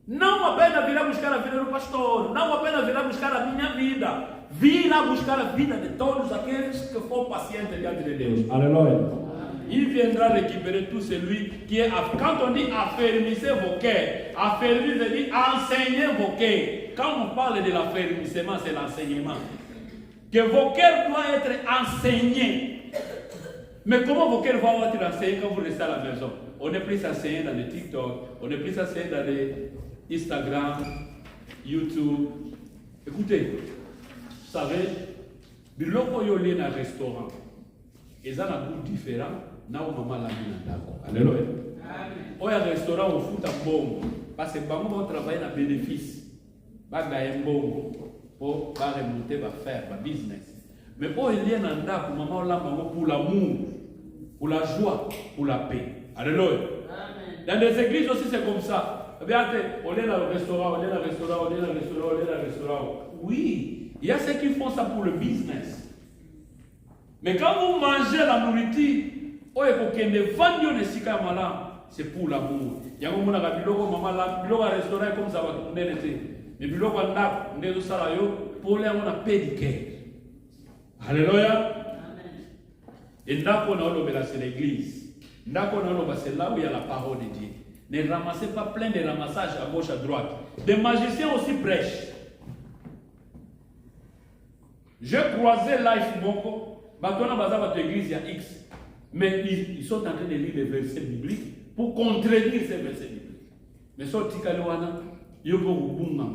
Não apenas virá buscar a vida do pastor, não apenas virá buscar a minha vida, virá buscar a vida de todos aqueles que foram pacientes diante de Deus. Aleluia. Il viendra récupérer tout celui qui est. Quand on dit affermissez vos cœurs, affermir veut dire enseigner vos cœurs. Quand on parle de l'affermissement, c'est l'enseignement. Que vos cœurs doivent être enseignés. Mais comment vos cœurs vont être enseignés quand vous restez à la maison? On est plus enseigné dans les TikTok, on est plus enseigné dans les Instagram, YouTube. Écoutez, vous savez, biloko yoli na restaurant. Ils ont un goût différent. Alléluia. Au restaurant, au foot à bon. Parce que les vont travailler dans le bénéfice. Ils vont gagner bon. Pour remonter, faire un business. Mais pour il y a un endroit pour l'amour, pour la joie, pour la paix. Alléluia. Dans les églises aussi, c'est comme ça. Regardez, on est dans le restaurant, on est dans le restaurant, on est dans le restaurant, on est dans le restaurant. Oui, il y a ceux qui font ça pour le business. Mais quand vous mangez la nourriture, c'est pour l'amour. Il y a un moment où le restaurant comme ça va tourner. Mais pour les on a paix du cœur. Alléluia. Et c'est l'église. C'est là où il y a la parole de Dieu. Ne ramassez pas plein de ramassages à gauche, à droite. Des magiciens aussi prêchent. J'ai croisé Life Moko. Maintenant, dans votre église, il y a X. Mais ils sont en train de lire les versets bibliques pour contredire ces versets bibliques. Mais ce qui est là, il y a beaucoup de choses.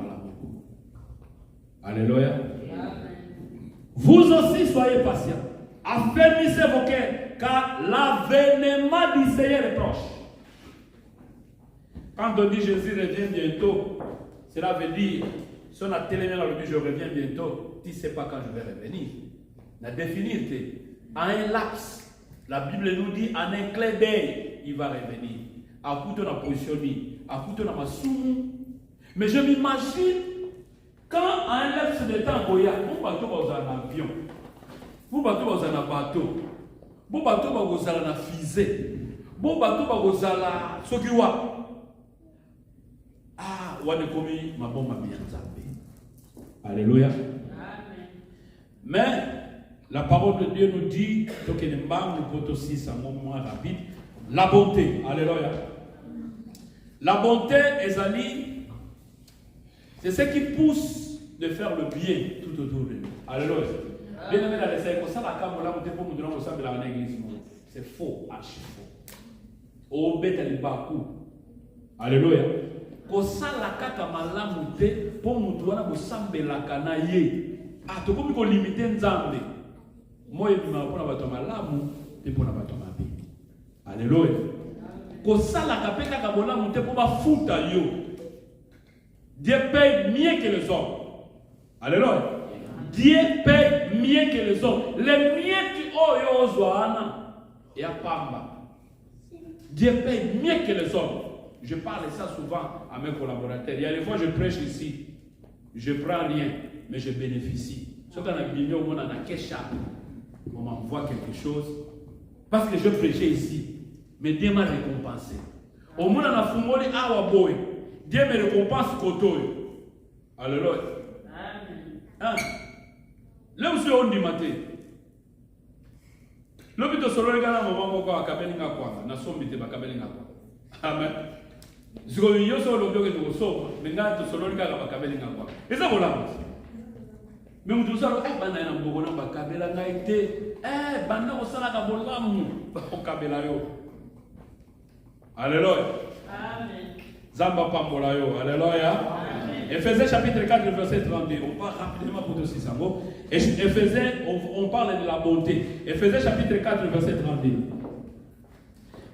Alléluia. Vous aussi soyez patients. Affermissez vos cœurs, car l'avènement du Seigneur est proche. Quand on dit Jésus revient bientôt, cela veut dire, si on a tellement dit je reviens bientôt, tu ne sais pas quand je vais revenir. La définir, en un laps, la Bible nous dit en un clin d'œil, il va revenir. À coup de la positionner, à coup de la massoum. Mais je m'imagine, quand en un laps de temps, vous bateau dans un avion, vous bateau dans un bateau, vous bateau dans un fusée, vous bateau dans un sokiwa. Ah, on est commis ma bombe à bien. Alléluia. Mais la parole de Dieu nous dit, donc il peut aussi, c'est un moment rapide, la bonté. Alléluia. La bonté, Ezali, c'est ce qui pousse de faire le bien tout autour de nous. Alléluia. Bien aimé dans les saints, ça la cam là, vous pour nous donner au sein de l'église. C'est faux, archi faux. Au bête ali baku. Alléluia. Ko sala kaka malamu te pour mutu wana bosambelaka na ye. Ah, to komi ko limiter nzambe. Moi ebima pona bato malamu te pona bato mabe. Alléluia. Ko sala ka pe kaka bolamu te pour bafuta yo. Dieu paye mieux que les hommes. Alléluia. Dieu paye mieux que les hommes. Les mieux oyo ozwana ya pamba. Dieu paye mieux que les hommes. Je parle de ça souvent à mes collaborateurs. Il y a des fois je prêche ici, je ne prends rien, mais je bénéficie. Ce qu'on a bien au monde, on a quelque chose. On m'envoie quelque chose. Parce que je prêchais ici, mais Dieu m'a récompensé. Au monde, on a fumé awa boy. Dieu me récompense kotoyo. Alléluia. Hein? Là où c'est on dit matin. L'hôpital solo le gars maman moko akabelinga kwa na sombite bakabelinga kwa. Amen. Ziko yoso lobyo ke ndosoma menga to solo le gars bakabelinga kwa. Eza bolamo. Mais mutu solo bana na mboko na bakabela ngaite bana ko sala ka bolamu bakabela yo. Alléluia. Amen. Zamba pambola yo. Alléluia. Éphésiens chapitre 4 verset 32. On part rapidement pour aussi ça. Éphésiens, on parle de la bonté. Éphésiens chapitre 4 verset 32.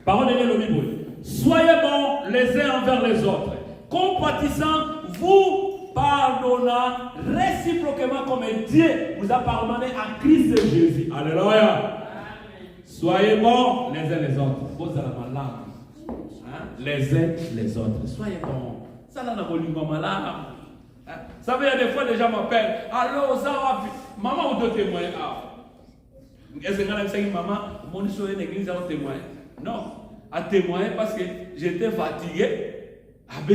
Parole de l'Élu Bible. Soyez bons les uns envers les autres, compatissant, vous pardonnant réciproquement comme Dieu vous a pardonné à Christ Jésus. Alléluia. Soyez bons les uns les autres. Vous allez malade. Les uns les autres. Soyez bons. Ça là, ça veut dire des fois les gens m'appellent. Alors, ça va. Maman, on doit témoigner. Est-ce que vous avez maman, mon soeur est l'église, on témoigne? Non, à témoigner parce que j'étais fatigué. Ce que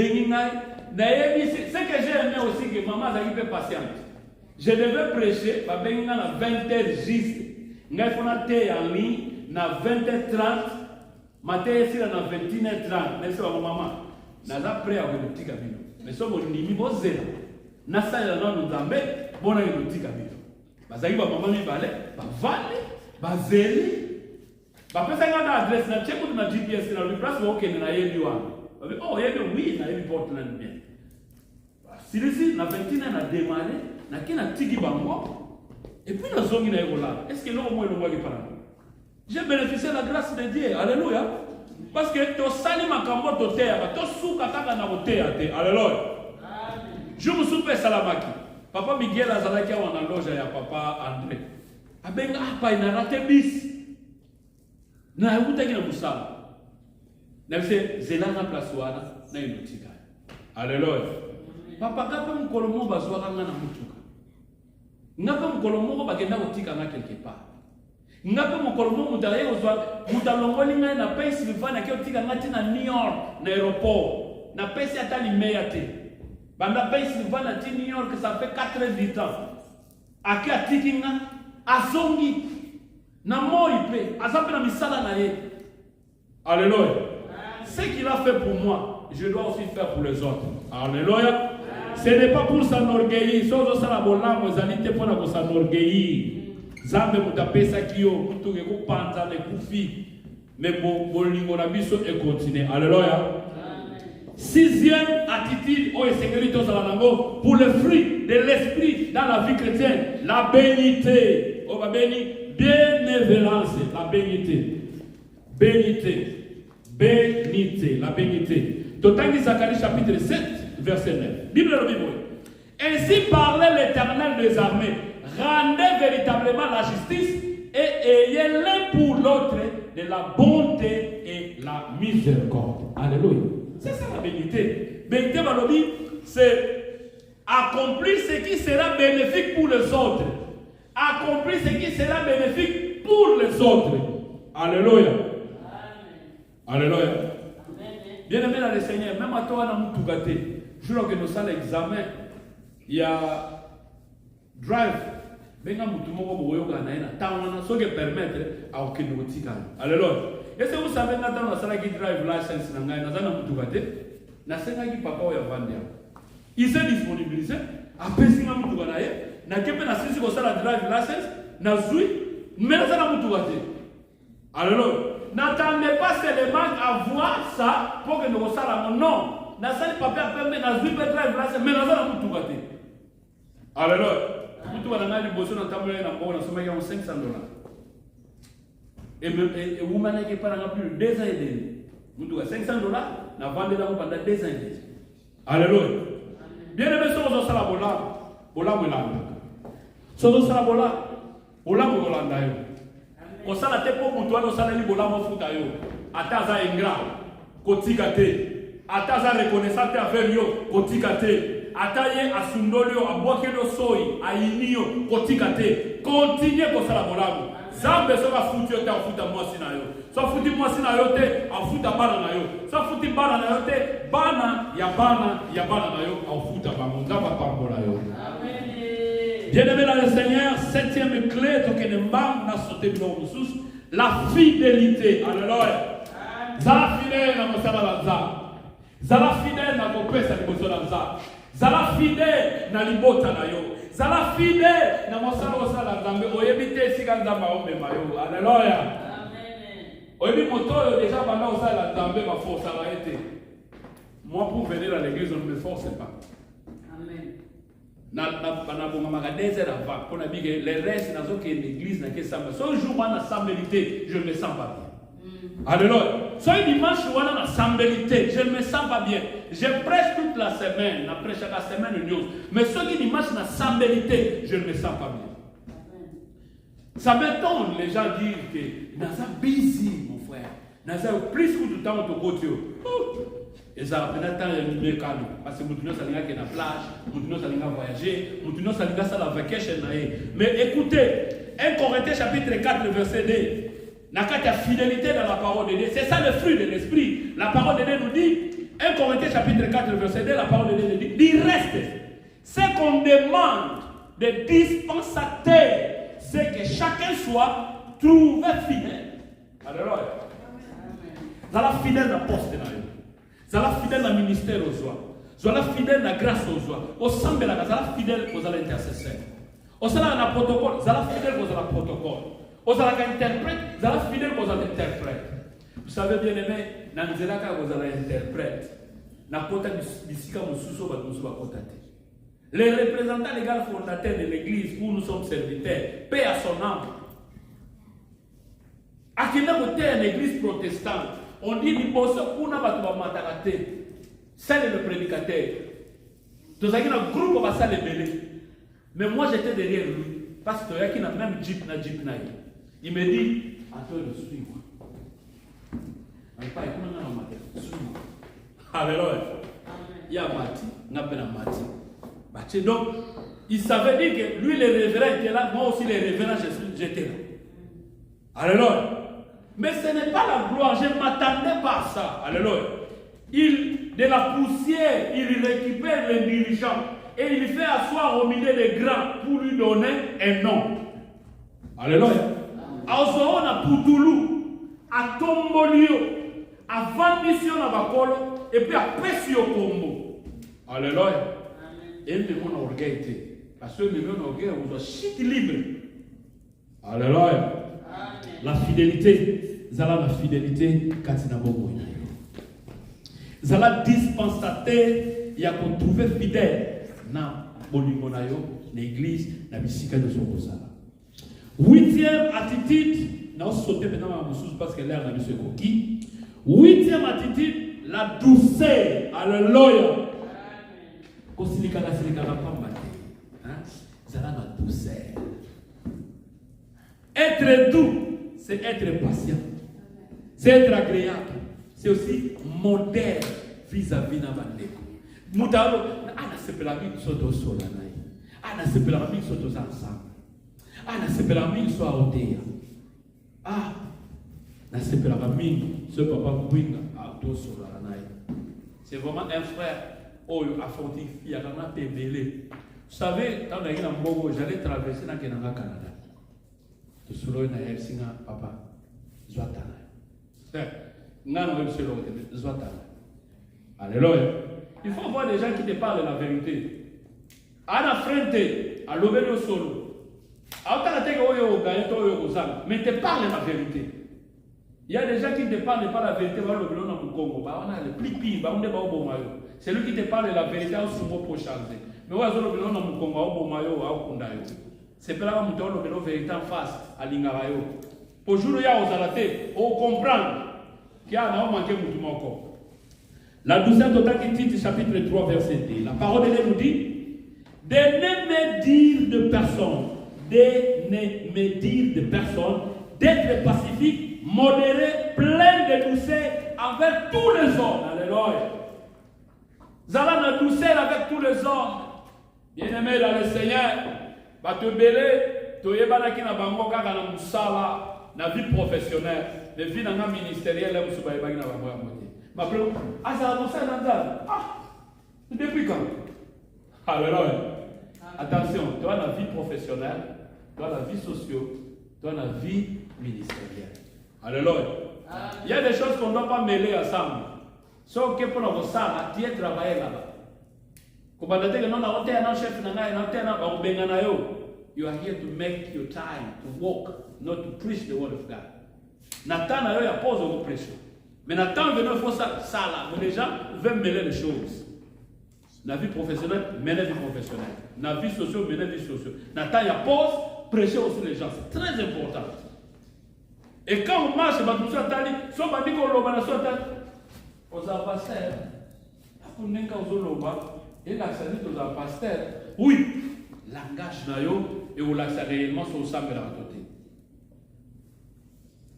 j'ai aimé aussi, que maman a été patiente. Je devais prêcher, à 20h juste. Nous avons été en ligne, à 20h30. Matin, ici, à 21h30. Merci à maman. Naza prêt à vous dire kabino. Mais somo ndimi bozela. Nasa ya nanu nzambe bona ngoti kabino. Bazali ba mama mi balé, ba vale, ba zeli. Ba pesa ngana adresse na check na GPS na le place wo kene na yebi wa. Oh yebi oui na yebi Portland bien. Silisi na 21 na démarrer na kina tigi bango. Et puis na zongi na yola. Est-ce que l'homme est le moi qui parle? J'ai bénéficié de la grâce de Dieu. Alléluia. Parce que tu sali makambo to terre, to suka kaka na botea te. Alléluia. Je me souviens salamaki. Papa Miguel azalaki wana loja ya papa André. Abenga apa ina rate bis. Na utaki na musala. Na se zelanga place wana na inotika. Alléluia. Papa kapa mkolomo bazwa kanga na mutuka. Ngapa mkolomo bagenda kotika na quelque part. Ngapo mukolomo mutaye ozwa mutalongoli ngai na Pennsylvania ke otika ngati na New York na aéroport na pesi atali meya te banda Pennsylvania ti New York ça fait 4 heures du temps aki atiki nga azongi na moi pe azape na misala na ye. Alléluia. Ce qu'il a fait pour moi je dois aussi faire pour les autres. Alléluia. Ce n'est pas pour s'enorgueillir sozo sala bolamo ezalite pona ko s'enorgueillir. Zambe mutapesa kiyo mtu ke kupanza ne kufi mais bolingo na biso et continuer. Alléluia. Sixième attitude au sécurité pour le fruit de l'esprit dans la vie chrétienne, la bénité. Oh ba béni, bénévolence, la bénité. Bénité. Bénité, la bénité. Totangi Zacharie chapitre 7 verset 9. Bible le Bible. Ainsi parlait l'Éternel des armées. Rendez véritablement la justice et ayez l'un pour l'autre de la bonté et la miséricorde. Alléluia. C'est ça la bénité. Bénité, c'est accomplir ce qui sera bénéfique pour les autres. Accomplir ce qui sera bénéfique pour les autres. Alléluia. Alléluia. Bien aimé dans le Seigneur, même à toi, on a tout. Je crois que nous sommes l'examen. Il y a drive. Benga mutu moko boyoka na ina tawana so que permettre à aucun notika. Alléluia. Est-ce que vous savez ngata na sala ki drive license na ngai na zana mutu kate na senga ki papa o ya vandia. Il s'est disponibilisé apesi nga mutuka na ye nakembe na sisi kosala drive license nazwi mais nazala mutuka te. Alors n'attendez pas seulement à voir ça pour que nous ressalons. Non. Nasali papa pembe nazwi pe drive license mais nazala mutuka te. Alors mutuka na liboso na tambola na mbona soma ya $500. Et woman qui parle plus de 2 ans et demi. Mutuka $500 na vendre là pendant 2 ans et demi. Alléluia. Bien aimé sozo sala bola mwelanda. Sozo sala bola mwelanda yo. Kosala te po mutu wana osala li bola mofuta yo. Ataza ingra kotika te. Ataza reconnaissante avec yo kotika te. Ataye asundolio abwakelo soi ayinio kotika te. Continue kosala bola. Zambe soka futi yote afuta mwasi na yo. So futi mwasi na yo te afuta bana na yo. So futi bana na yo te bana ya bana na yo afuta bango ngaba pambola yo. Amen. Bien-aimé dans le Seigneur, 7e clé to kenemba na sote bino musus, la fidélité. Alléluia. Zala fidèle na mosala la za. Zala fidèle na kopesa liboso la za. Zala fidèle na libota na yo. Zala fidèle na mosala osala nzambe oyebite sika nzamba omema yo. Alléluia. Amen. Oyebi moto déjà banda osala nzambe ba force la été. Moi pour venir à l'église on ne me force pas. Amen. Na bonga magadeze la va pour nabi que les restes dans aucune église na que samba. So jour na sambelité, je ne me sens pas bien. Alléluia. So dimanche wana na sambelité, je ne me sens pas bien. Je prêche toute la semaine, na prêche chaque semaine news. Mais ce qui dimanche na sambelité, je ne me sens pas bien. Ça m'étonne les gens dire que naza busy mon frère. Naza plus que du temps au côté. Et ça a temps de calme parce que nous sommes allés à la plage, nous sommes allés voyager, nous sommes allés à la vacation. Mais écoutez, 1 Corinthiens chapitre 4 verset 2. N'a qu'à ta fidélité dans la parole de Dieu. C'est ça le fruit de l'esprit. La parole de Dieu nous dit, 1 Corinthiens chapitre 4 verset 2, la parole de Dieu nous dit, il reste. Ce qu'on demande des dispensateurs, c'est que chacun soit trouvé fidèle. Alléluia. Zala fidèle dans le poste. Zala fidèle dans le ministère aux joies. Zala fidèle dans la grâce aux joies. Au sein de la zala fidèle aux intercesseurs. Au sein de la protocole, zala fidèle aux protocole. Aux interprètes, zala fidèle aux interprètes. Vous savez bien aimé, dans les élaka aux interprètes, na kota bisika mususo ba musuba kota te. Les représentants légaux fondateurs de l'église où nous sommes serviteurs, paix à son âme. À qui n'a pas l'église protestante, on dit ni bosse kuna batu ba matakate. C'est le prédicateur. Tous ceux qui ont un groupe va ça les belé. Mais moi j'étais derrière lui parce que il y a même jeep na. Il me dit Antoine suis-moi. Pas écoute na matin. Suis-moi. Alléluia. Il y a Mati, n'a pas Mati. Donc il savait dire que lui les révérends étaient là, moi aussi les révérends j'étais là. Alléluia. Mais ce n'est pas la gloire, je ne m'attendais pas à ça. Alléluia. De la poussière, il récupère les dirigeants et il fait asseoir au milieu des grands pour lui donner un nom. Alléluia. Azoon a Poutoulou, à Tombolio, à Vandission à Bakolo, et puis à Pessio Combo. Alléluia. Et il me mon orgueil. Parce que mon orgueil, on doit chute libre. Alléluia. La fidélité, Zala la fidélité, Katina Bobo. Zala dispensateur, il y a qu'on trouve fidèle dans Bolimonayo, l'église, la bisika de son Rosala. 8e attitude, non sauter maintenant à Moussous parce que l'air n'a pas coquille. 8e attitude, la douceur. Alléluia. Kosilika la silika la pambate. Zala la douceur. Être doux, c'est être patient. C'est être agréable. C'est aussi moderne vis-à-vis de Vandeko. Moutalo, ana sepela mi soto solanai. Ana sepela mi soto ensemble. Ana sepela mi so aotea. Na sepela mi ce papa Bouinga a to solanai. C'est vraiment un frère oh affronté il y a vraiment pébélé. Vous savez quand on est en Bogo, j'allais traverser dans le Canada. Tout solo na Helsinga papa Zwatana. Alléluia. Il faut voir des gens qui te parlent de la vérité. Ana frente, à l'obélo solo. Mais te parle la vérité. Il y a des gens qui ne te parlent pas la vérité. C'est lui qui te parle la vérité pour changer. Mais c'est pas là que la vérité en face à l'ingarayo. Pour jouer à Ozalate, on comprend qu'il y a un manqué encore. La 12e totale titre chapitre 3 verset 2. La parole de Dieu nous dit de ne me dire de personne, d'être pacifique, modéré, plein de douceur envers tous les hommes. Alléluia. Zala na douceur avec tous les hommes. Bien-aimé dans le Seigneur, va te belé, to yebana ki na bango kaka na musala, na vie professionnelle, de vie na ministérielle, là musuba yebaki na bango ya moté. Ma frère, ah ça va ça dans ça. Ah, depuis quand? Alléluia. Attention, toi la vie professionnelle, toi la vie sociale, toi la vie ministérielle. Alléluia. Il y a des choses qu'on ne doit pas mêler ensemble. Sauf que pour nous ça, tu es travaillé là-bas. You are here to make your time to walk, not to preach the word of God. Nathan a eu la pause de pression. Mais Nathan venait faire ça là. Mais les gens veulent mêler les choses. La vie professionnelle, mêler la vie professionnelle. La vie sociale, mêler la vie sociale. Nathan a pause, prêcher aussi les gens. C'est très important. Et quand on marche, on va dit qu'on l'a dit aux pasteurs. Et la salut aux pasteurs. Oui, langage nayo et on l'a réellement sur le sambe là côté.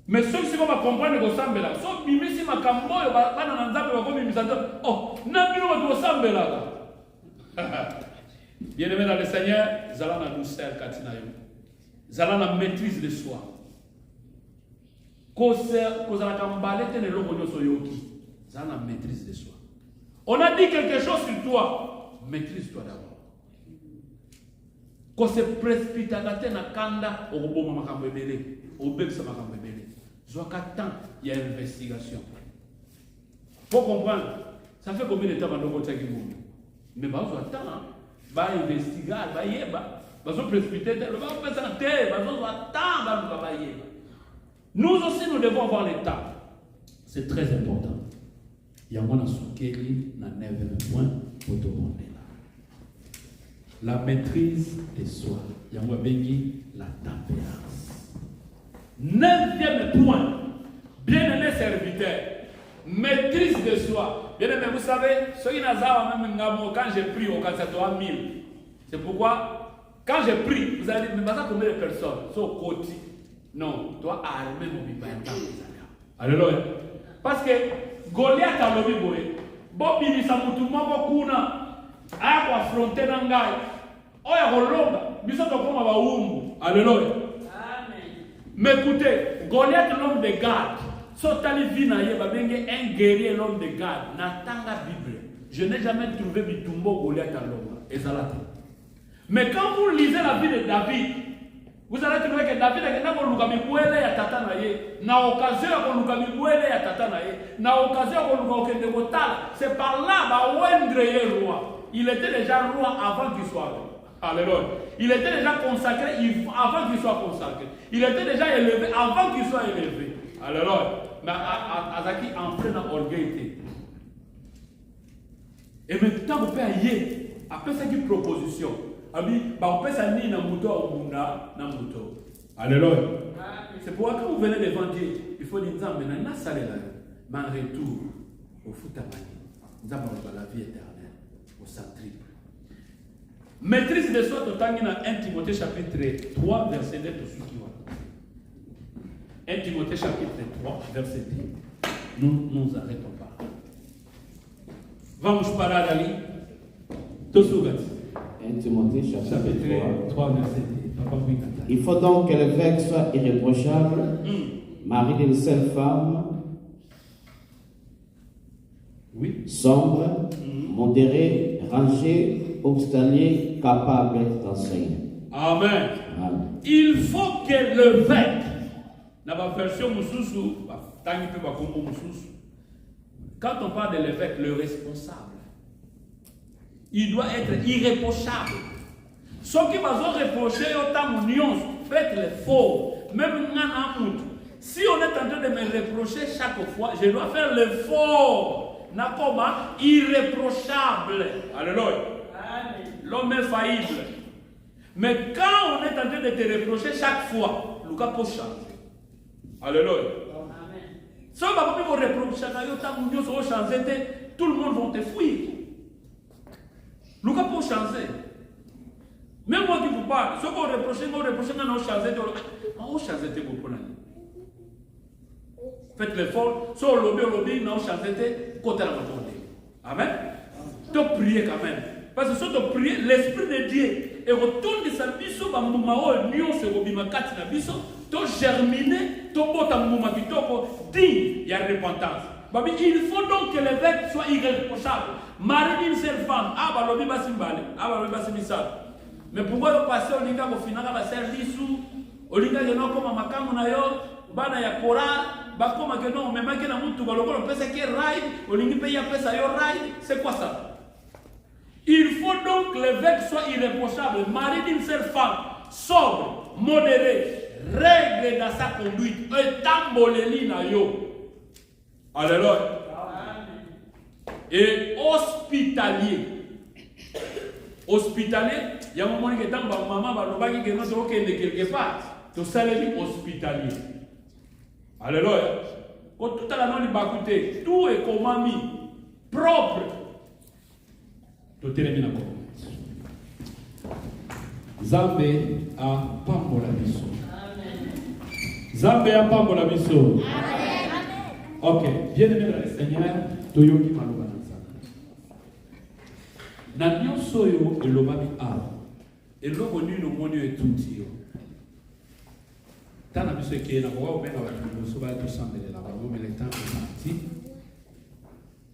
Mais ceux qui vont comprendre que sambe là, sauf bimisi makambo yo ba na nzambe ba komi misando. Oh, na bino ba sambe là. Bien-aimé dans le Seigneur, zala na douceur katina yo. Zala na maîtrise de soi. Kozala kambale tene longo nyoso yoki. Zala na maîtrise de soi. On a dit quelque chose sur toi, maîtrise-toi d'abord. Quand se précipite na kanda, au robot makambo ebele, au beksa makambo ebele. Zoaka temps, il y a une investigation. Faut comprendre. Ça fait combien de temps maintenant qu'on t'a dit mais bah on attend, bah investiguer, bah yeba, bah on précipiter, bah on présenter, bah on attend, bah on yeba. Nous aussi nous devons avoir le temps. C'est très important. Il y a un soukeli na 9e point pour tout le monde là. La maîtrise de soi. Il y a un béni la tempérance. 9e point. Bien-aimé serviteur. Maîtrise de soi. Bien-aimé, vous savez, ceux qui n'ont quand j'ai pris au Kansatoa 1000. C'est pourquoi, quand j'ai pris, vous allez dire, mais ça combien de personnes? Sur côté. Non, toi armer mon bibaïta. Alléluia. Parce que Goliath a lobby boy. Bobi ni samutumwa kuna. Aya kwa affronter na ngai. Oya kolomba. Biso to koma ba umbu. Alléluia. Amen. Mais écoutez, Goliath l'homme de garde. Sotali vina ye ba benge un guerrier l'homme de garde. Na tanga Bible. Je n'ai jamais trouvé bitumbo Goliath à l'homme. Ezalate. Mais quand vous lisez la vie de David, vous allez trouver que David a lukamibwele ya tata na ye. Na occasion ya lukamibwele ya tata na ye. Na occasion ya lukokende kotala. C'est par là ba wendre ye roi. Il était déjà roi avant qu'il soit roi. Alléluia. Il était déjà consacré avant qu'il soit consacré. Il était déjà élevé avant qu'il soit élevé. Alléluia. Mais Azaki en plein orgueil. Et maintenant vous pouvez aller après cette proposition. On peut s'amener dans le alléluia. C'est pourquoi quand vous venez devant Dieu, il faut dire mais en retour, au foutamani, nous avons la vie éternelle, au centriple. Maîtrise de soi, tout dans 1 Timothée chapitre 3, verset 2, tout ce qui va. 1 Timothée chapitre 3, verset 2. Nous ne nous arrêtons pas. Vamos parar ali. Tout ce 1 Timothée chapitre 3, verset 2. Il faut donc que l'évêque soit irréprochable, mari d'une seule femme, sombre, modéré, rangé, obstanier, capable d'enseigner. Amen. Amen. Il faut que l'évêque, dans la version Moussousou, quand on parle de l'évêque, le responsable, il doit être irréprochable. Ceux qui m'ont reproché autant union, faites l'effort. Même si on est en train de me reprocher chaque fois, je dois faire l'effort. Nakoma, irréprochable. Alléluia. L'homme est faillible. Mais quand on est en train de te reprocher chaque fois, le cas peut changer. Alléluia. Si on va vous reprocher, tout le monde va te fuir. Le cas peut changer. Même moi qui vous parle, si vous reprochez, on va changer beaucoup. Faites l'effort. Si on lobby, on va changer côté la matinée. Amen. Tu prier quand même. Parce que si tu pries, l'Esprit de Dieu et retourne de sa biso, ba muma o nion se robima kati na biso, to germiner, to bota muma kitoko, digne, il y a repentance. Il faut donc que l'évêque soit irréprochable. Marie d'une seule femme, ah bah lobi basimbale, ah bah lobi basimisal. Mais pourquoi le passer au linga au final va servir biso, au linga que non comme makamu na yo, bana ya kora, ba comme que non, même que na mutu ba lokolo pesa que ride, au linga paye pesa yo ride, c'est quoi ça? Il faut donc que l'évêque soit irréprochable, mari d'une seule femme, sobre, modéré, règle dans sa conduite, un tamboleli na yo. Alléluia. Et hospitalier. Hospitalier, il y a un moment que dans ma maman va le que nous devons quelque part. Tout ça est hospitalier. Alléluia. Quand tout à l'heure il va coûter, tout est comme mis, propre. Zambé a pambola biso. Zambé a pambola biso. Ok, bien aimé dans le Seigneur, toyoki maloba na nzaka. Na nyonso yo elobami awa. Eloko nini omoni yo etuti yo. Tana biso ekeye na koka obenga bato liboso baya tosambelela bango mais le temps est parti.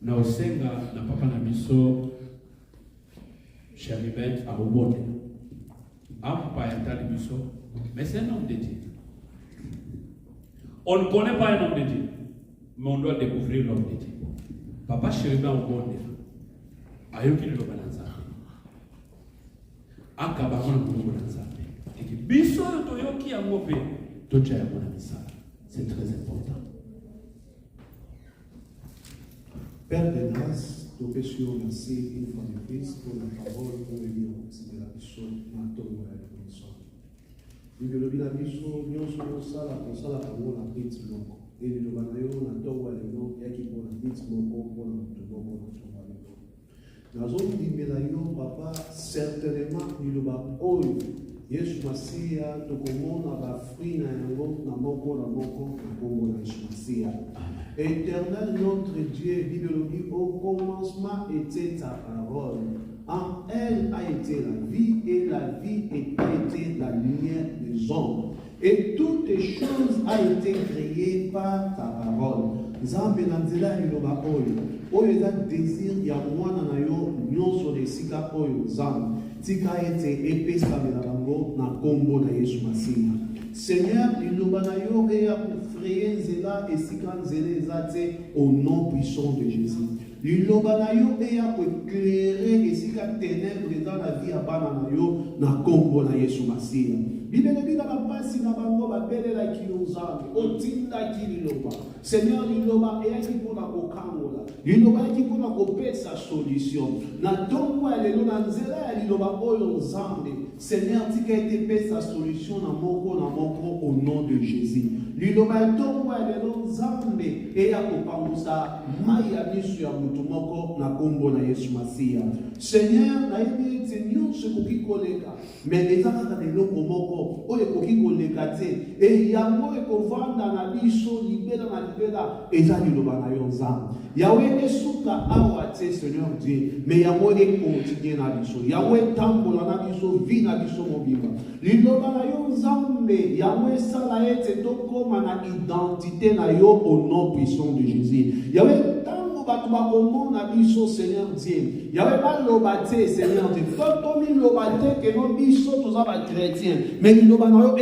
Na osenga na papa na biso Cheribet à Robote. Mais c'est un homme de Dieu. On ne connaît pas un homme de Dieu, mais on doit découvrir l'homme de Dieu. Papa Cheribet à Robote. Ayoki le balanza. Akabama le balanza. Et que biso toyoki a ngopé tocha ya mona misala. C'est très important. Père de grâce, nous péchions merci une fois de plus pour la parole pour venir de la mission maintenant à la mission. Nous devons bien la mission, nous sommes ça la parole à vite long. Et nous devons aller au nato à l'éno et qui pour la vite long pour la tout nous avons dit mais là papa certainement nous devons ouvrir. Yesu Masia tokomona bafri na yango na moko na kombo na Yesu Masia. Éternel notre Dieu, bibliologie au commencement était ta parole. En elle a été la vie et la vie a été la lumière des hommes. Et toutes les choses ont été créées par ta parole. Nzambe na nzela iloba oyo eza désir ya mwana na yo nyonso de sika oyo Nzambe tika ete epesamela bango na kombo na Yesu Masiya. Seigneur, iloba na yo eya kufraye nzela esika nzela eza te au nom puissant de Jésus. Iloba na yo eya kuéclairer esika ténèbres eza na vie ya bana na yo na kombo na Yesu Masiya. Bibele bina bapasi na bango babelelaki yo Nzambe otindaki liloba. Seigneur, liloba eyaki mpona kokangola, liloba eyaki mpona kopesa solution na ntongo ya lelo na nzela ya liloba oyo Nzambe. Seigneur, tika ete pesa solution na moko au nom de Jésus. Liloba ntongo ya lelo Nzambe eya kopangusa mai ya miso ya mutu moko na kombo na Yesu Masiya. Seigneur, nayebi ete nyonso ekoki koleka, mais eza kaka eloko moko oyo ekoki koleka te, e yango ekovanda na biso libela na libela eza liloba na yo Nzambe. Yawe esuka awa te Seigneur Dieu, mais yango ekontinue na biso, yango etambola na biso vi na biso mobimba. Liloba na yo Nzambe yango esala ete tokoma na identité na yo au nom puissant de Jésus. Yawe tango bato bakomona biso Seigneur Dieu, yawe baloba te Seigneur Dieu, totomi loba te ke no biso toza ba chrétien, mais liloba na yo